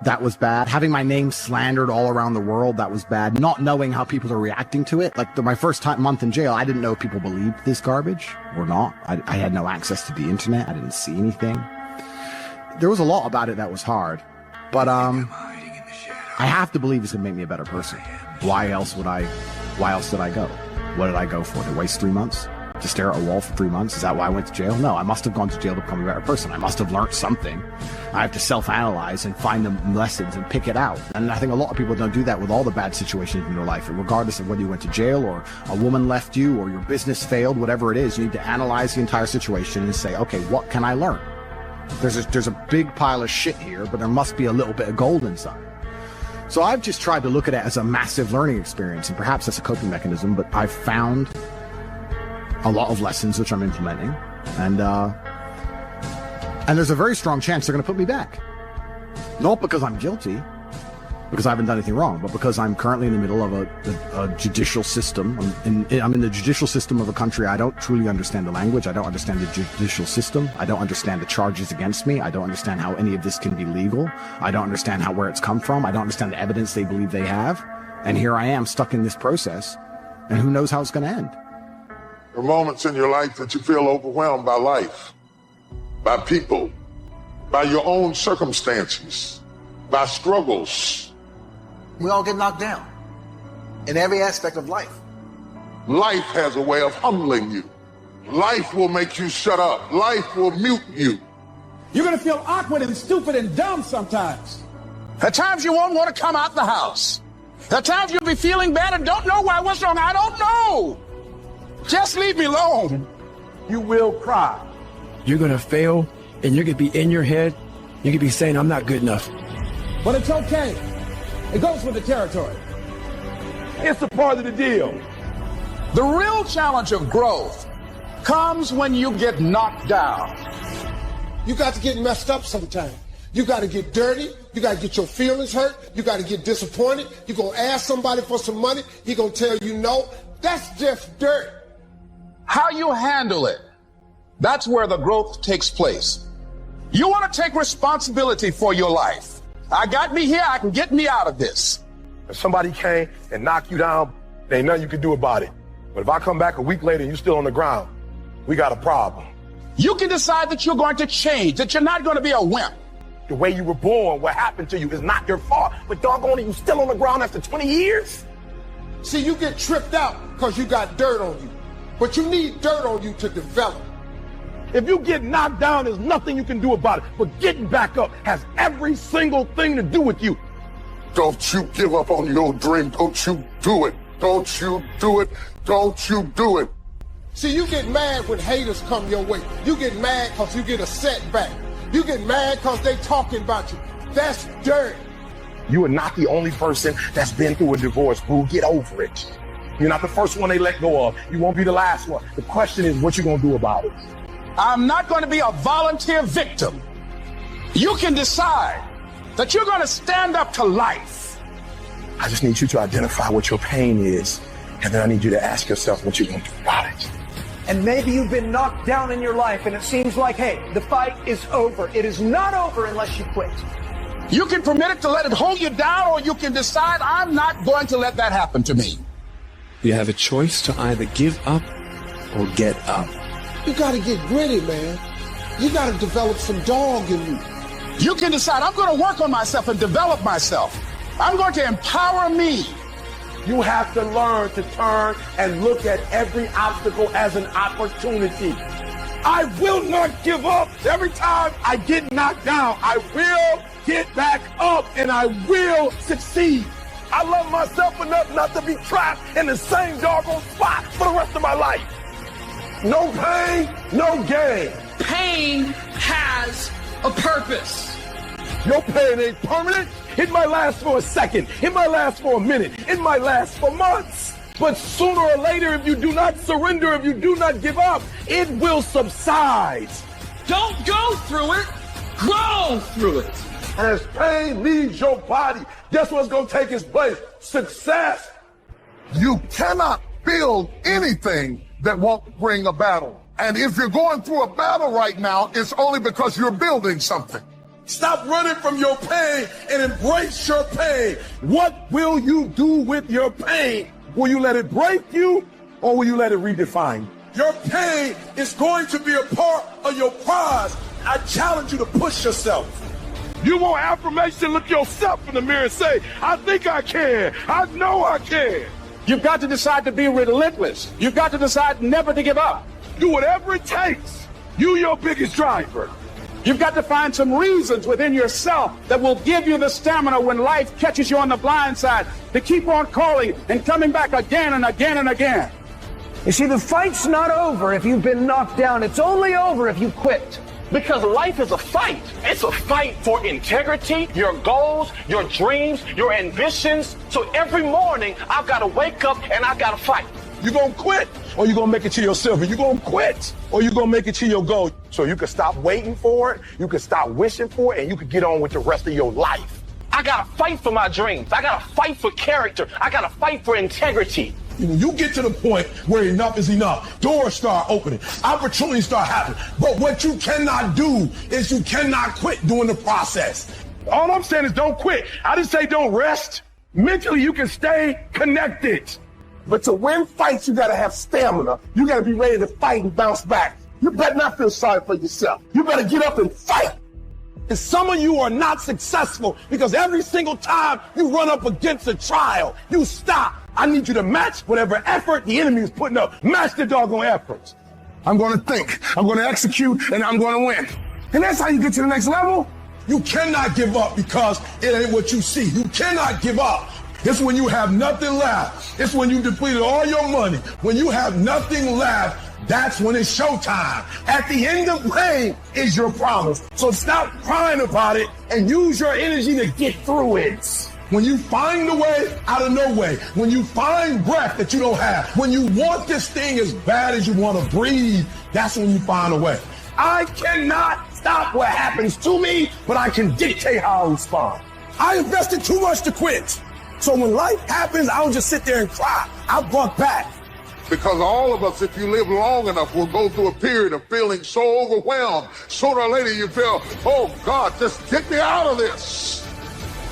that was bad. Having my name slandered all around the world, that was bad. Not knowing how people are reacting to it. Like my first month in jail, I didn't know if people believed this garbage or not. I had no access to the internet. I didn't see anything. There was a lot about it that was hard. But I have to believe it's going to make me a better person. Why else did I go? What did I go for? To waste 3 months? To stare at a wall for 3 months? Is that why I went to jail? No, I must have gone to jail to become a better person. I must have learned something. I have to self-analyze and find the lessons and pick it out. And I think a lot of people don't do that with all the bad situations in your life. regardless of whether you went to jail or a woman left you or your business failed, whatever it is, you need to analyze the entire situation and say, okay, what can I learn? There's a big pile of shit here, but there must be a little bit of gold inside. So I've just tried to look at it as a massive learning experience, and perhaps that's a coping mechanism, but I've found a lot of lessons which I'm implementing, and there's a very strong chance they're going to put me back. Not because I'm guilty, because I haven't done anything wrong, but because I'm currently in the middle of a judicial system. I'm in the judicial system of a country. I don't truly understand the language. I don't understand the judicial system. I don't understand the charges against me. I don't understand how any of this can be legal. I don't understand where it's come from. I don't understand the evidence they believe they have. And here I am stuck in this process, and who knows how it's going to end. There are moments in your life that you feel overwhelmed by life, by people, by your own circumstances, by struggles. We all get knocked down in every aspect of life. Life has a way of humbling you. Life will make you shut up. Life will mute you. You're going to feel awkward and stupid and dumb sometimes. At times you won't want to come out the house. At times you'll be feeling bad and don't know why. What's wrong? I don't know. Just leave me alone. You will cry. You're going to fail, and you're going to be in your head. You're going to be saying, I'm not good enough. But it's okay. It goes with the territory. It's a part of the deal. The real challenge of growth comes when you get knocked down. You got to get messed up sometime. You got to get dirty. You got to get your feelings hurt. You got to get disappointed. You're going to ask somebody for some money. He's going to tell you no. That's just dirt. How you handle it, that's where the growth takes place. You want to take responsibility for your life. I got me here, I can get me out of this. If somebody came and knocked you down, there ain't nothing you can do about it. But if I come back a week later and you're still on the ground, we got a problem. You can decide that you're going to change, that you're not going to be a wimp. The way you were born, what happened to you is not your fault. But doggone it, you still on the ground after 20 years? See, you get tripped out because you got dirt on you. But you need dirt on you to develop. If you get knocked down, there's nothing you can do about it. But getting back up has every single thing to do with you. Don't you give up on your dream. Don't you do it. Don't you do it. Don't you do it. See, you get mad when haters come your way. You get mad because you get a setback. You get mad because they talking about you. That's dirt. You are not the only person that's been through a divorce, boo. Get over it. You're not the first one they let go of. You won't be the last one. The question is, what you gonna do about it? I'm not going to be a volunteer victim. You can decide that you're going to stand up to life. I just need you to identify what your pain is, and then I need you to ask yourself what you're going to do about it. And maybe you've been knocked down in your life, and it seems like, hey, the fight is over. It is not over unless you quit. You can permit it to let it hold you down, or you can decide, I'm not going to let that happen to me. You have a choice to either give up or get up. You got to get gritty, man. You got to develop some dog in you. You can decide, I'm going to work on myself and develop myself. I'm going to empower me. You have to learn to turn and look at every obstacle as an opportunity. I will not give up. Every time I get knocked down, I will get back up and I will succeed. I love myself enough not to be trapped in the same doggone spot for the rest of my life. No pain, no gain. Pain has a purpose. Your pain ain't permanent. It might last for a second. It might last for a minute. It might last for months. But sooner or later, if you do not surrender, if you do not give up, it will subside. Don't go through it. Grow through it. As pain leaves your body, guess what's going to take its place? Success. You cannot build anything that won't bring a battle. And if you're going through a battle right now, it's only because you're building something. Stop running from your pain and embrace your pain. What will you do with your pain? Will you let it break you or will you let it redefine you? Your pain is going to be a part of your prize. I challenge you to push yourself. You want affirmation? Look yourself in the mirror and say, I think I can. I know I can. You've got to decide to be relentless. You've got to decide never to give up. Do whatever it takes. You your biggest driver. You've got to find some reasons within yourself that will give you the stamina when life catches you on the blind side to keep on calling and coming back again and again and again. You see, the fight's not over if you've been knocked down. It's only over if you quit. Because life is a fight. It's a fight for integrity, your goals, your dreams, your ambitions. So every morning, I've got to wake up and I've got to fight. You gonna quit or you gonna make it to your silver? You gonna quit or you gonna make it to your goal? So you can stop waiting for it, you can stop wishing for it, and you can get on with the rest of your life. I got to fight for my dreams. I got to fight for character. I got to fight for integrity. When you get to the point where enough is enough, doors start opening, opportunities start happening. But what you cannot do is you cannot quit during the process. All I'm saying is don't quit. I didn't say don't rest. Mentally, you can stay connected. But to win fights, you got to have stamina. You got to be ready to fight and bounce back. You better not feel sorry for yourself. You better get up and fight. And some of you are not successful because every single time you run up against a trial, you stop. I need you to match whatever effort the enemy is putting up. Match the doggone efforts. I'm going to think, I'm going to execute, and I'm going to win. And that's how you get to the next level. You cannot give up because it ain't what you see. You cannot give up. It's when you have nothing left. It's when you depleted all your money. When you have nothing left, that's when it's showtime. At the end of pain is your promise. So stop crying about it and use your energy to get through it. When you find a way out of no way, when you find breath that you don't have, when you want this thing as bad as you want to breathe, that's when you find a way. I cannot stop what happens to me, but I can dictate how I respond. I invested too much to quit. So when life happens, I don't just sit there and cry. I buck back. Because all of us, if you live long enough, will go through a period of feeling so overwhelmed. Sooner or later you feel, oh God, just get me out of this.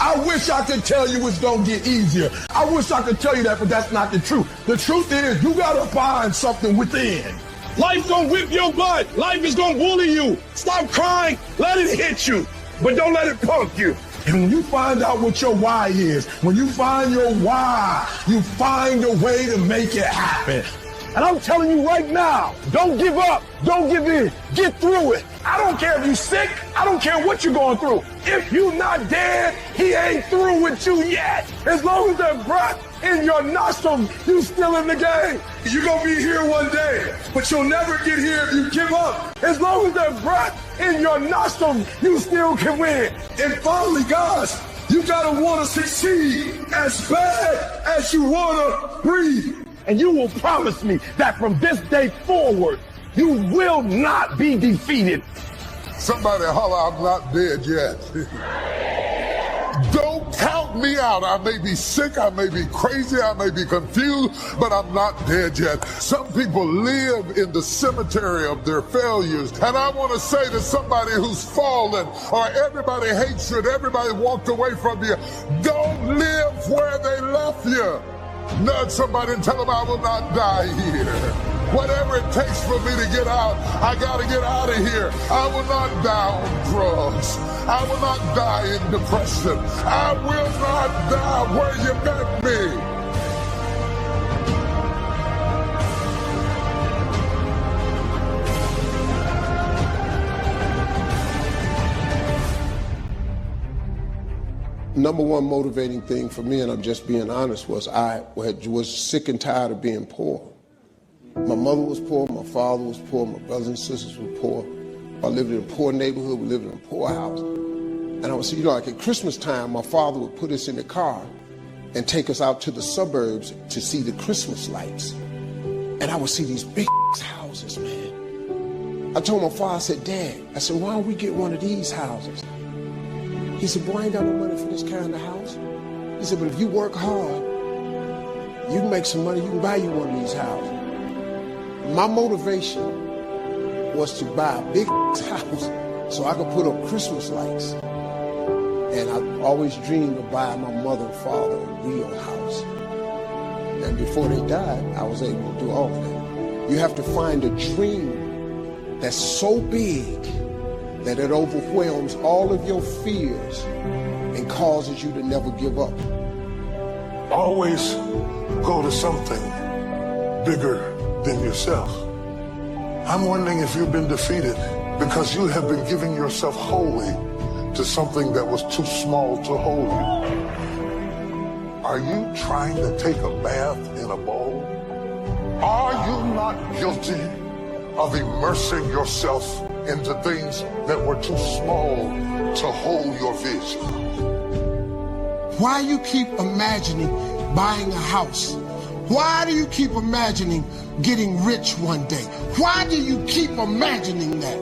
I wish I could tell you it's gonna get easier. I wish I could tell you that, but that's not the truth. The truth is you gotta find something within. Life's gonna whip your butt. Life is gonna bully you. Stop crying, let it hit you, but don't let it punk you. And when you find out what your why is, when you find your why, you find a way to make it happen. And I'm telling you right now, don't give up, don't give in, get through it. I don't care if you're sick, I don't care what you're going through. If you're not dead, he ain't through with you yet. As long as there's breath in your nostrils, you still in the game. You're gonna be here one day, but you'll never get here if you give up. As long as there's breath in your nostrils, you still can win. And finally, guys, you gotta wanna succeed as bad as you wanna breathe. And you will promise me that from this day forward, you will not be defeated. Somebody holler, I'm not dead yet. Don't count me out. I may be sick, I may be crazy, I may be confused, but I'm not dead yet. Some people live in the cemetery of their failures. And I want to say to somebody who's fallen, or everybody hates you, and everybody walked away from you, don't live where they left you. Nudge somebody and tell them I will not die here. Whatever it takes for me to get out, I got to get out of here. I will not die on drugs. I will not die in depression. I will not die where you met me. Number one motivating thing for me, and I'm just being honest, was I was sick and tired of being poor. My mother was poor, my father was poor, my brothers and sisters were poor. I lived in a poor neighborhood, we lived in a poor house. And I would see, like at Christmas time, my father would put us in the car and take us out to the suburbs to see the Christmas lights. And I would see these big houses, man. I told my father, I said, Dad, I said, why don't we get one of these houses? He said, boy, I ain't got no money for this kind of house. He said, but if you work hard, You can make some money, you can buy you one of these houses. My motivation was to buy a big house so I could put up Christmas lights. And I always dreamed of buying my mother and father a real house. And before they died, I was able to do all of that. You have to find a dream that's so big that it overwhelms all of your fears and causes you to never give up. Always go to something bigger than yourself. I'm wondering if you've been defeated because you have been giving yourself wholly to something that was too small to hold you. Are you trying to take a bath in a bowl? Are you not guilty of immersing yourself into things that were too small to hold your vision? Why you keep imagining buying a house? Why do you keep imagining getting rich one day? Why do you keep imagining that?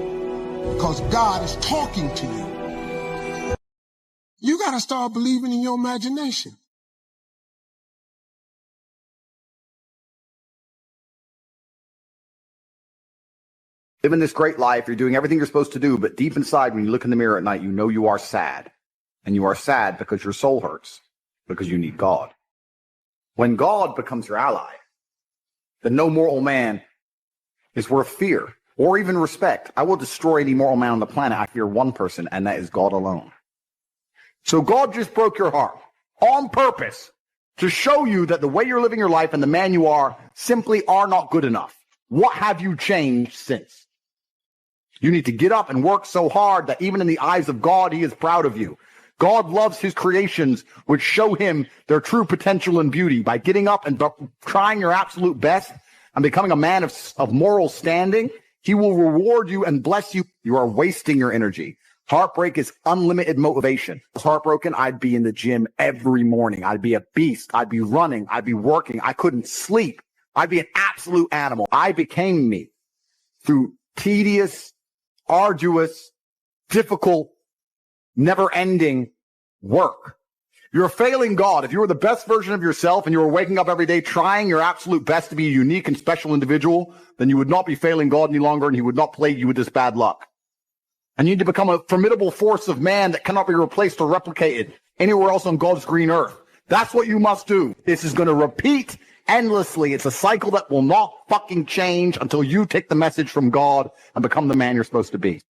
Because God is talking to you. You got to start believing in your imagination. Living this great life, you're doing everything you're supposed to do, but deep inside, when you look in the mirror at night, you know you are sad. And you are sad because your soul hurts, because you need God. When God becomes your ally, then no moral man is worth fear or even respect. I will destroy any moral man on the planet. I fear one person, and that is God alone. So God just broke your heart on purpose to show you that the way you're living your life and the man you are simply are not good enough. What have you changed since? You need to get up and work so hard that even in the eyes of God, he is proud of you. God loves his creations, which show him their true potential and beauty. By getting up and trying your absolute best and becoming a man of moral standing, he will reward you and bless you. You are wasting your energy. Heartbreak is unlimited motivation. If I was heartbroken, I'd be in the gym every morning. I'd be a beast. I'd be running. I'd be working. I couldn't sleep. I'd be an absolute animal. I became me through tedious, arduous, difficult, never-ending work. You're failing God. If you were the best version of yourself and you were waking up every day trying your absolute best to be a unique and special individual, then you would not be failing God any longer, and he would not plague you with this bad luck. And you need to become a formidable force of man that cannot be replaced or replicated anywhere else on God's green earth. That's what you must do. This is going to repeat endlessly. It's a cycle that will not fucking change until you take the message from God and become the man you're supposed to be.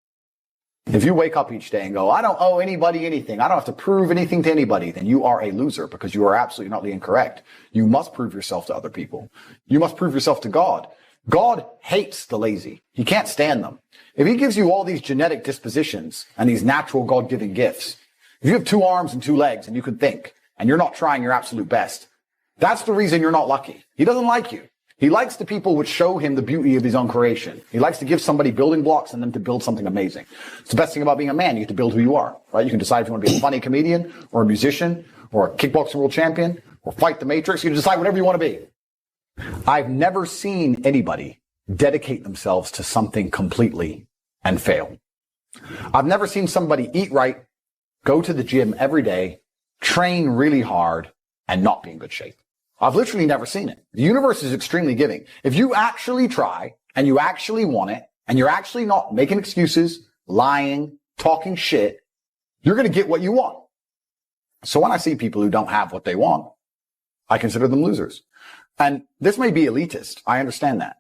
If you wake up each day and go, I don't owe anybody anything, I don't have to prove anything to anybody, then you are a loser, because you are absolutely not incorrect. You must prove yourself to other people. You must prove yourself to God. God hates the lazy. He can't stand them. If he gives you all these genetic dispositions and these natural God-given gifts, if you have 2 arms and 2 legs and you can think, and you're not trying your absolute best, that's the reason you're not lucky. He doesn't like you. He likes the people which show him the beauty of his own creation. He likes to give somebody building blocks and them to build something amazing. It's the best thing about being a man. You get to build who you are, right? You can decide if you want to be a funny comedian or a musician or a kickboxing world champion or fight the Matrix. You can decide whatever you want to be. I've never seen anybody dedicate themselves to something completely and fail. I've never seen somebody eat right, go to the gym every day, train really hard, and not be in good shape. I've literally never seen it. The universe is extremely giving. If you actually try and you actually want it and you're actually not making excuses, lying, talking shit, you're going to get what you want. So when I see people who don't have what they want, I consider them losers. And this may be elitist. I understand that.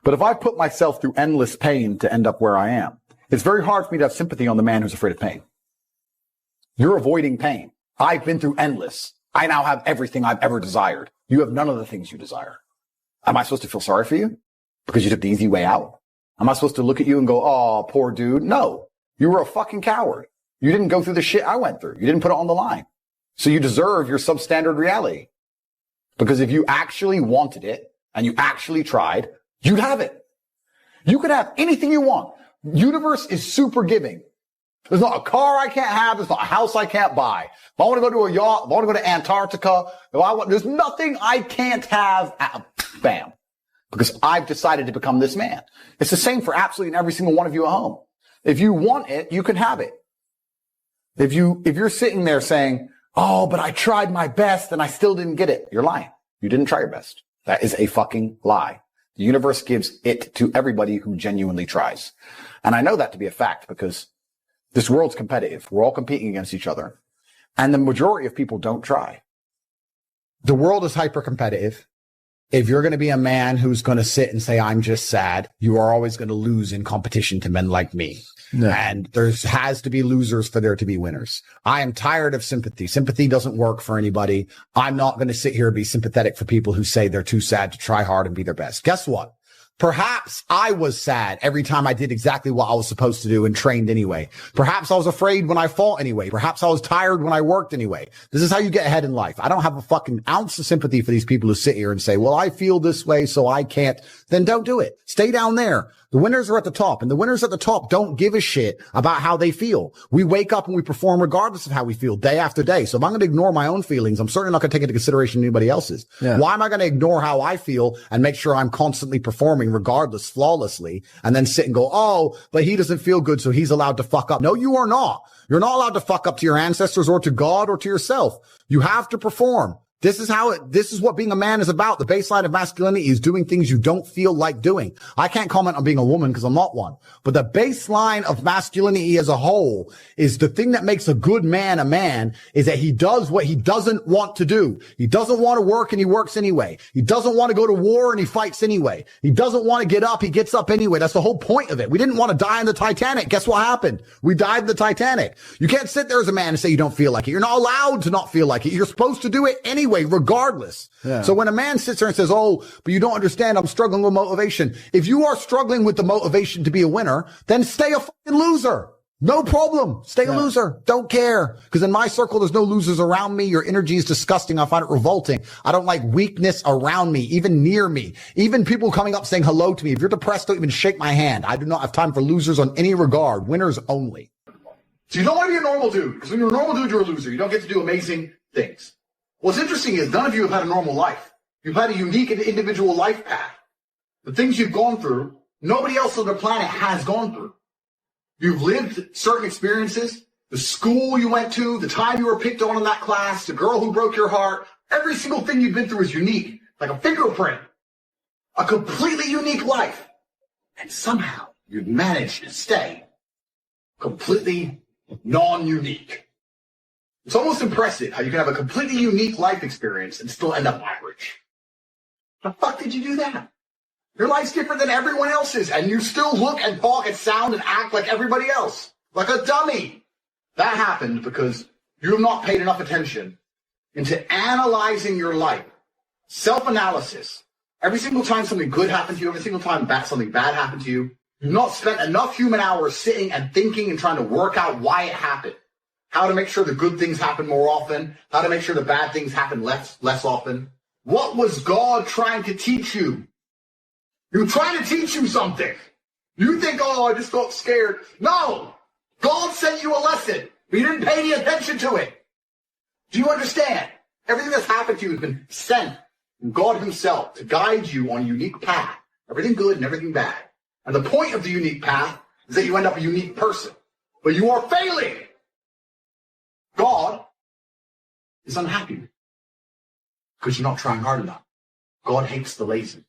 But if I put myself through endless pain to end up where I am, it's very hard for me to have sympathy on the man who's afraid of pain. You're avoiding pain. I've been through endless. I now have everything I've ever desired. You have none of the things you desire. Am I supposed to feel sorry for you because you took the easy way out? Am I supposed to look at you and go, oh, poor dude? No, you were a fucking coward. You didn't go through the shit I went through. You didn't put it on the line. So you deserve your substandard reality. Because if you actually wanted it and you actually tried, you'd have it. You could have anything you want. Universe is super giving. There's not a car I can't have. There's not a house I can't buy. If I want to go to a yacht, if I want to go to Antarctica, there's nothing I can't have. Bam. Because I've decided to become this man. It's the same for absolutely every single one of you at home. If you want it, you can have it. If you're sitting there saying, oh, but I tried my best and I still didn't get it, you're lying. You didn't try your best. That is a fucking lie. The universe gives it to everybody who genuinely tries. And I know that to be a fact because this world's competitive. We're all competing against each other. And the majority of people don't try. The world is hyper competitive. If you're going to be a man who's going to sit and say, I'm just sad, you are always going to lose in competition to men like me. No. And there has to be losers for there to be winners. I am tired of sympathy. Sympathy doesn't work for anybody. I'm not going to sit here and be sympathetic for people who say they're too sad to try hard and be their best. Guess what? Perhaps I was sad every time I did exactly what I was supposed to do and trained anyway. Perhaps I was afraid when I fought anyway. Perhaps I was tired when I worked anyway. This is how you get ahead in life. I don't have a fucking ounce of sympathy for these people who sit here and say, well, I feel this way, so I can't. Then don't do it. Stay down there. The winners are at the top, and the winners at the top don't give a shit about how they feel. We wake up and we perform regardless of how we feel day after day. So if I'm going to ignore my own feelings, I'm certainly not going to take into consideration anybody else's. Yeah. Why am I going to ignore how I feel and make sure I'm constantly performing regardless, flawlessly, and then sit and go, oh, but he doesn't feel good, so he's allowed to fuck up. No, you are not. You're not allowed to fuck up to your ancestors or to God or to yourself. You have to perform. This is what being a man is about. The baseline of masculinity is doing things you don't feel like doing. I can't comment on being a woman because I'm not one. But the baseline of masculinity as a whole is the thing that makes a good man a man is that he does what he doesn't want to do. He doesn't want to work and he works anyway. He doesn't want to go to war and he fights anyway. He doesn't want to get up. He gets up anyway. That's the whole point of it. We didn't want to die in the Titanic. Guess what happened? We died in the Titanic. You can't sit there as a man and say you don't feel like it. You're not allowed to not feel like it. You're supposed to do it anyway. Regardless. Yeah. So when a man sits there and says, oh, but you don't understand, I'm struggling with motivation. If you are struggling with the motivation to be a winner, then stay a fucking loser. No problem. Stay a loser. Don't care. Because in my circle, there's no losers around me. Your energy is disgusting. I find it revolting. I don't like weakness around me, even near me. Even people coming up saying hello to me. If you're depressed, don't even shake my hand. I do not have time for losers on any regard. Winners only. So you don't want to be a normal dude. Because when you're a normal dude, you're a loser. You don't get to do amazing things. What's interesting is none of you have had a normal life. You've had a unique and individual life path. The things you've gone through, nobody else on the planet has gone through. You've lived certain experiences, the school you went to, the time you were picked on in that class, the girl who broke your heart. Every single thing you've been through is unique, like a fingerprint, a completely unique life. And somehow you've managed to stay completely non-unique. It's almost impressive how you can have a completely unique life experience and still end up average. How the fuck did you do that? Your life's different than everyone else's, and you still look and talk and sound and act like everybody else. Like a dummy. That happened because you have not paid enough attention into analyzing your life. Self-analysis. Every single time something good happened to you, every single time something bad happened to you, you've not spent enough human hours sitting and thinking and trying to work out why it happened. How to make sure the good things happen more often. How to make sure the bad things happen less often. What was God trying to teach you? He was trying to teach you something. You think, oh, I just got scared. No! God sent you a lesson, but you didn't pay any attention to it. Do you understand? Everything that's happened to you has been sent from God himself to guide you on a unique path. Everything good and everything bad. And the point of the unique path is that you end up a unique person. But you are failing. God is unhappy because you're not trying hard enough. God hates the lazy.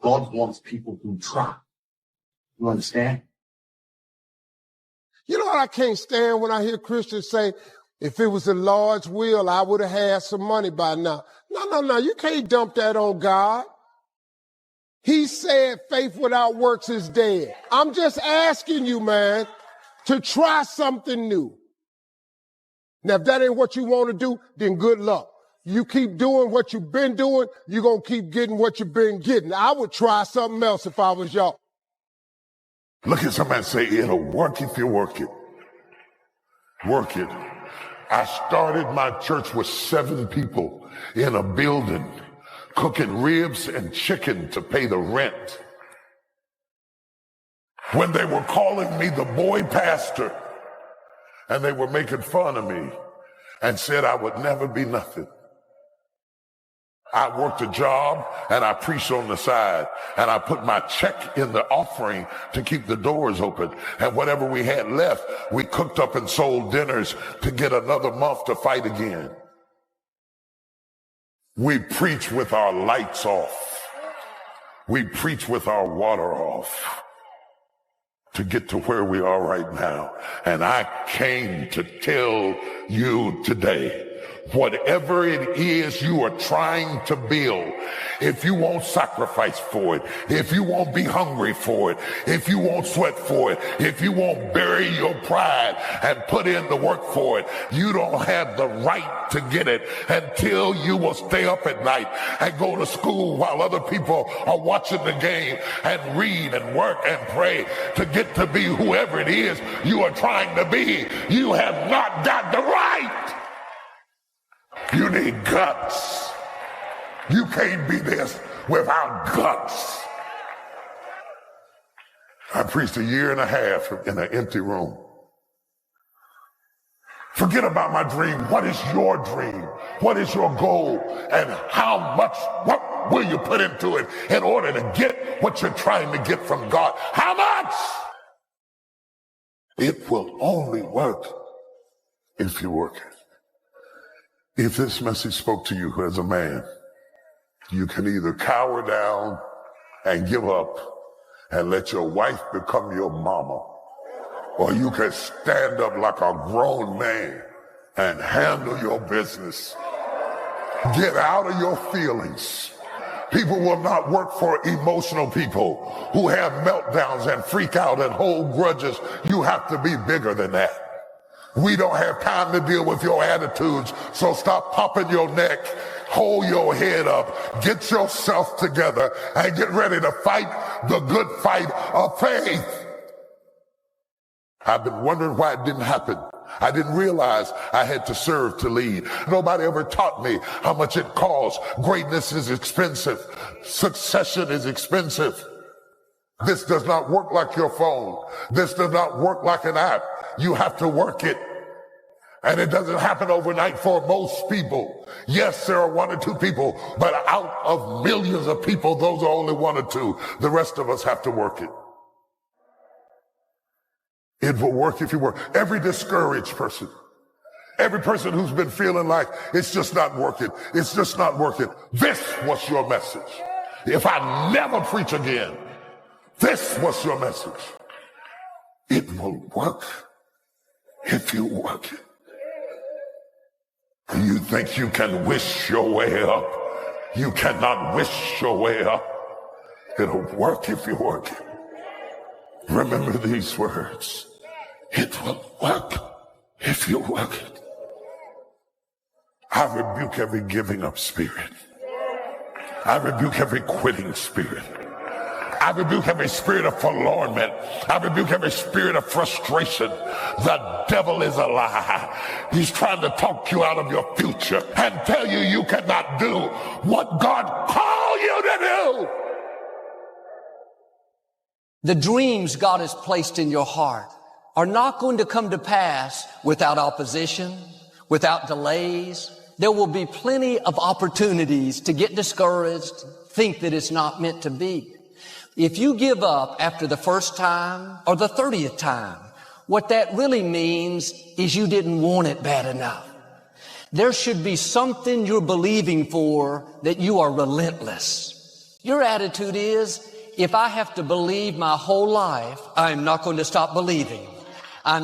God wants people who try. You understand? You know what I can't stand when I hear Christians say, if it was the Lord's will, I would have had some money by now. No. You can't dump that on God. He said faith without works is dead. I'm just asking you, man, to try something new. Now, if that ain't what you want to do, then good luck. You keep doing what you've been doing, you're going to keep getting what you've been getting. I would try something else if I was y'all. Look at somebody and say, it'll work if you work it. Work it. I started my church with 7 people in a building, cooking ribs and chicken to pay the rent. When they were calling me the boy pastor, and they were making fun of me and said I would never be nothing. I worked a job and I preached on the side and I put my check in the offering to keep the doors open. And whatever we had left, we cooked up and sold dinners to get another month to fight again. We preach with our lights off. We preach with our water off to get to where we are right now. And I came to tell you today, whatever it is you are trying to build, if you won't sacrifice for it, if you won't be hungry for it, if you won't sweat for it, if you won't bury your pride and put in the work for it, you don't have the right to get it until you will stay up at night and go to school while other people are watching the game and read and work and pray to get to be whoever it is you are trying to be. You have not got the right. You need guts. You can't be this without guts. I preached 1.5 years in an empty room. Forget about my dream. What is your dream? What is your goal? And what will you put into it in order to get what you're trying to get from God? How much? It will only work if you work it. If this message spoke to you as a man, you can either cower down and give up and let your wife become your mama, or you can stand up like a grown man and handle your business. Get out of your feelings. People will not work for emotional people who have meltdowns and freak out and hold grudges. You have to be bigger than that. We don't have time to deal with your attitudes, so stop popping your neck, hold your head up, get yourself together, and get ready to fight the good fight of faith. I've been wondering why it didn't happen. I didn't realize I had to serve to lead. Nobody ever taught me how much it costs. Greatness is expensive. Succession is expensive. This does not work like your phone. This does not work like an app. You have to work it. And it doesn't happen overnight for most people. Yes, there are 1 or 2 people, but out of millions of people, those are only 1 or 2. The rest of us have to work it. It will work if you work. Every discouraged person, every person who's been feeling like it's just not working, it's just not working, this was your message. If I never preach again, this was your message. It will work if you work it. You think you can wish your way up? You cannot wish your way up. It'll work if you work it. Remember these words. It will work if you work it. I rebuke every giving up spirit. I rebuke every quitting spirit. I rebuke every spirit of forlornment. I rebuke every spirit of frustration. The devil is a lie. He's trying to talk you out of your future and tell you you cannot do what God called you to do. The dreams God has placed in your heart are not going to come to pass without opposition, without delays. There will be plenty of opportunities to get discouraged, think that it's not meant to be. If you give up after the first time or the 30th time, what that really means is you didn't want it bad enough. There should be something you're believing for that you are relentless. Your attitude is, if I have to believe my whole life, I'm not going to stop believing. I'm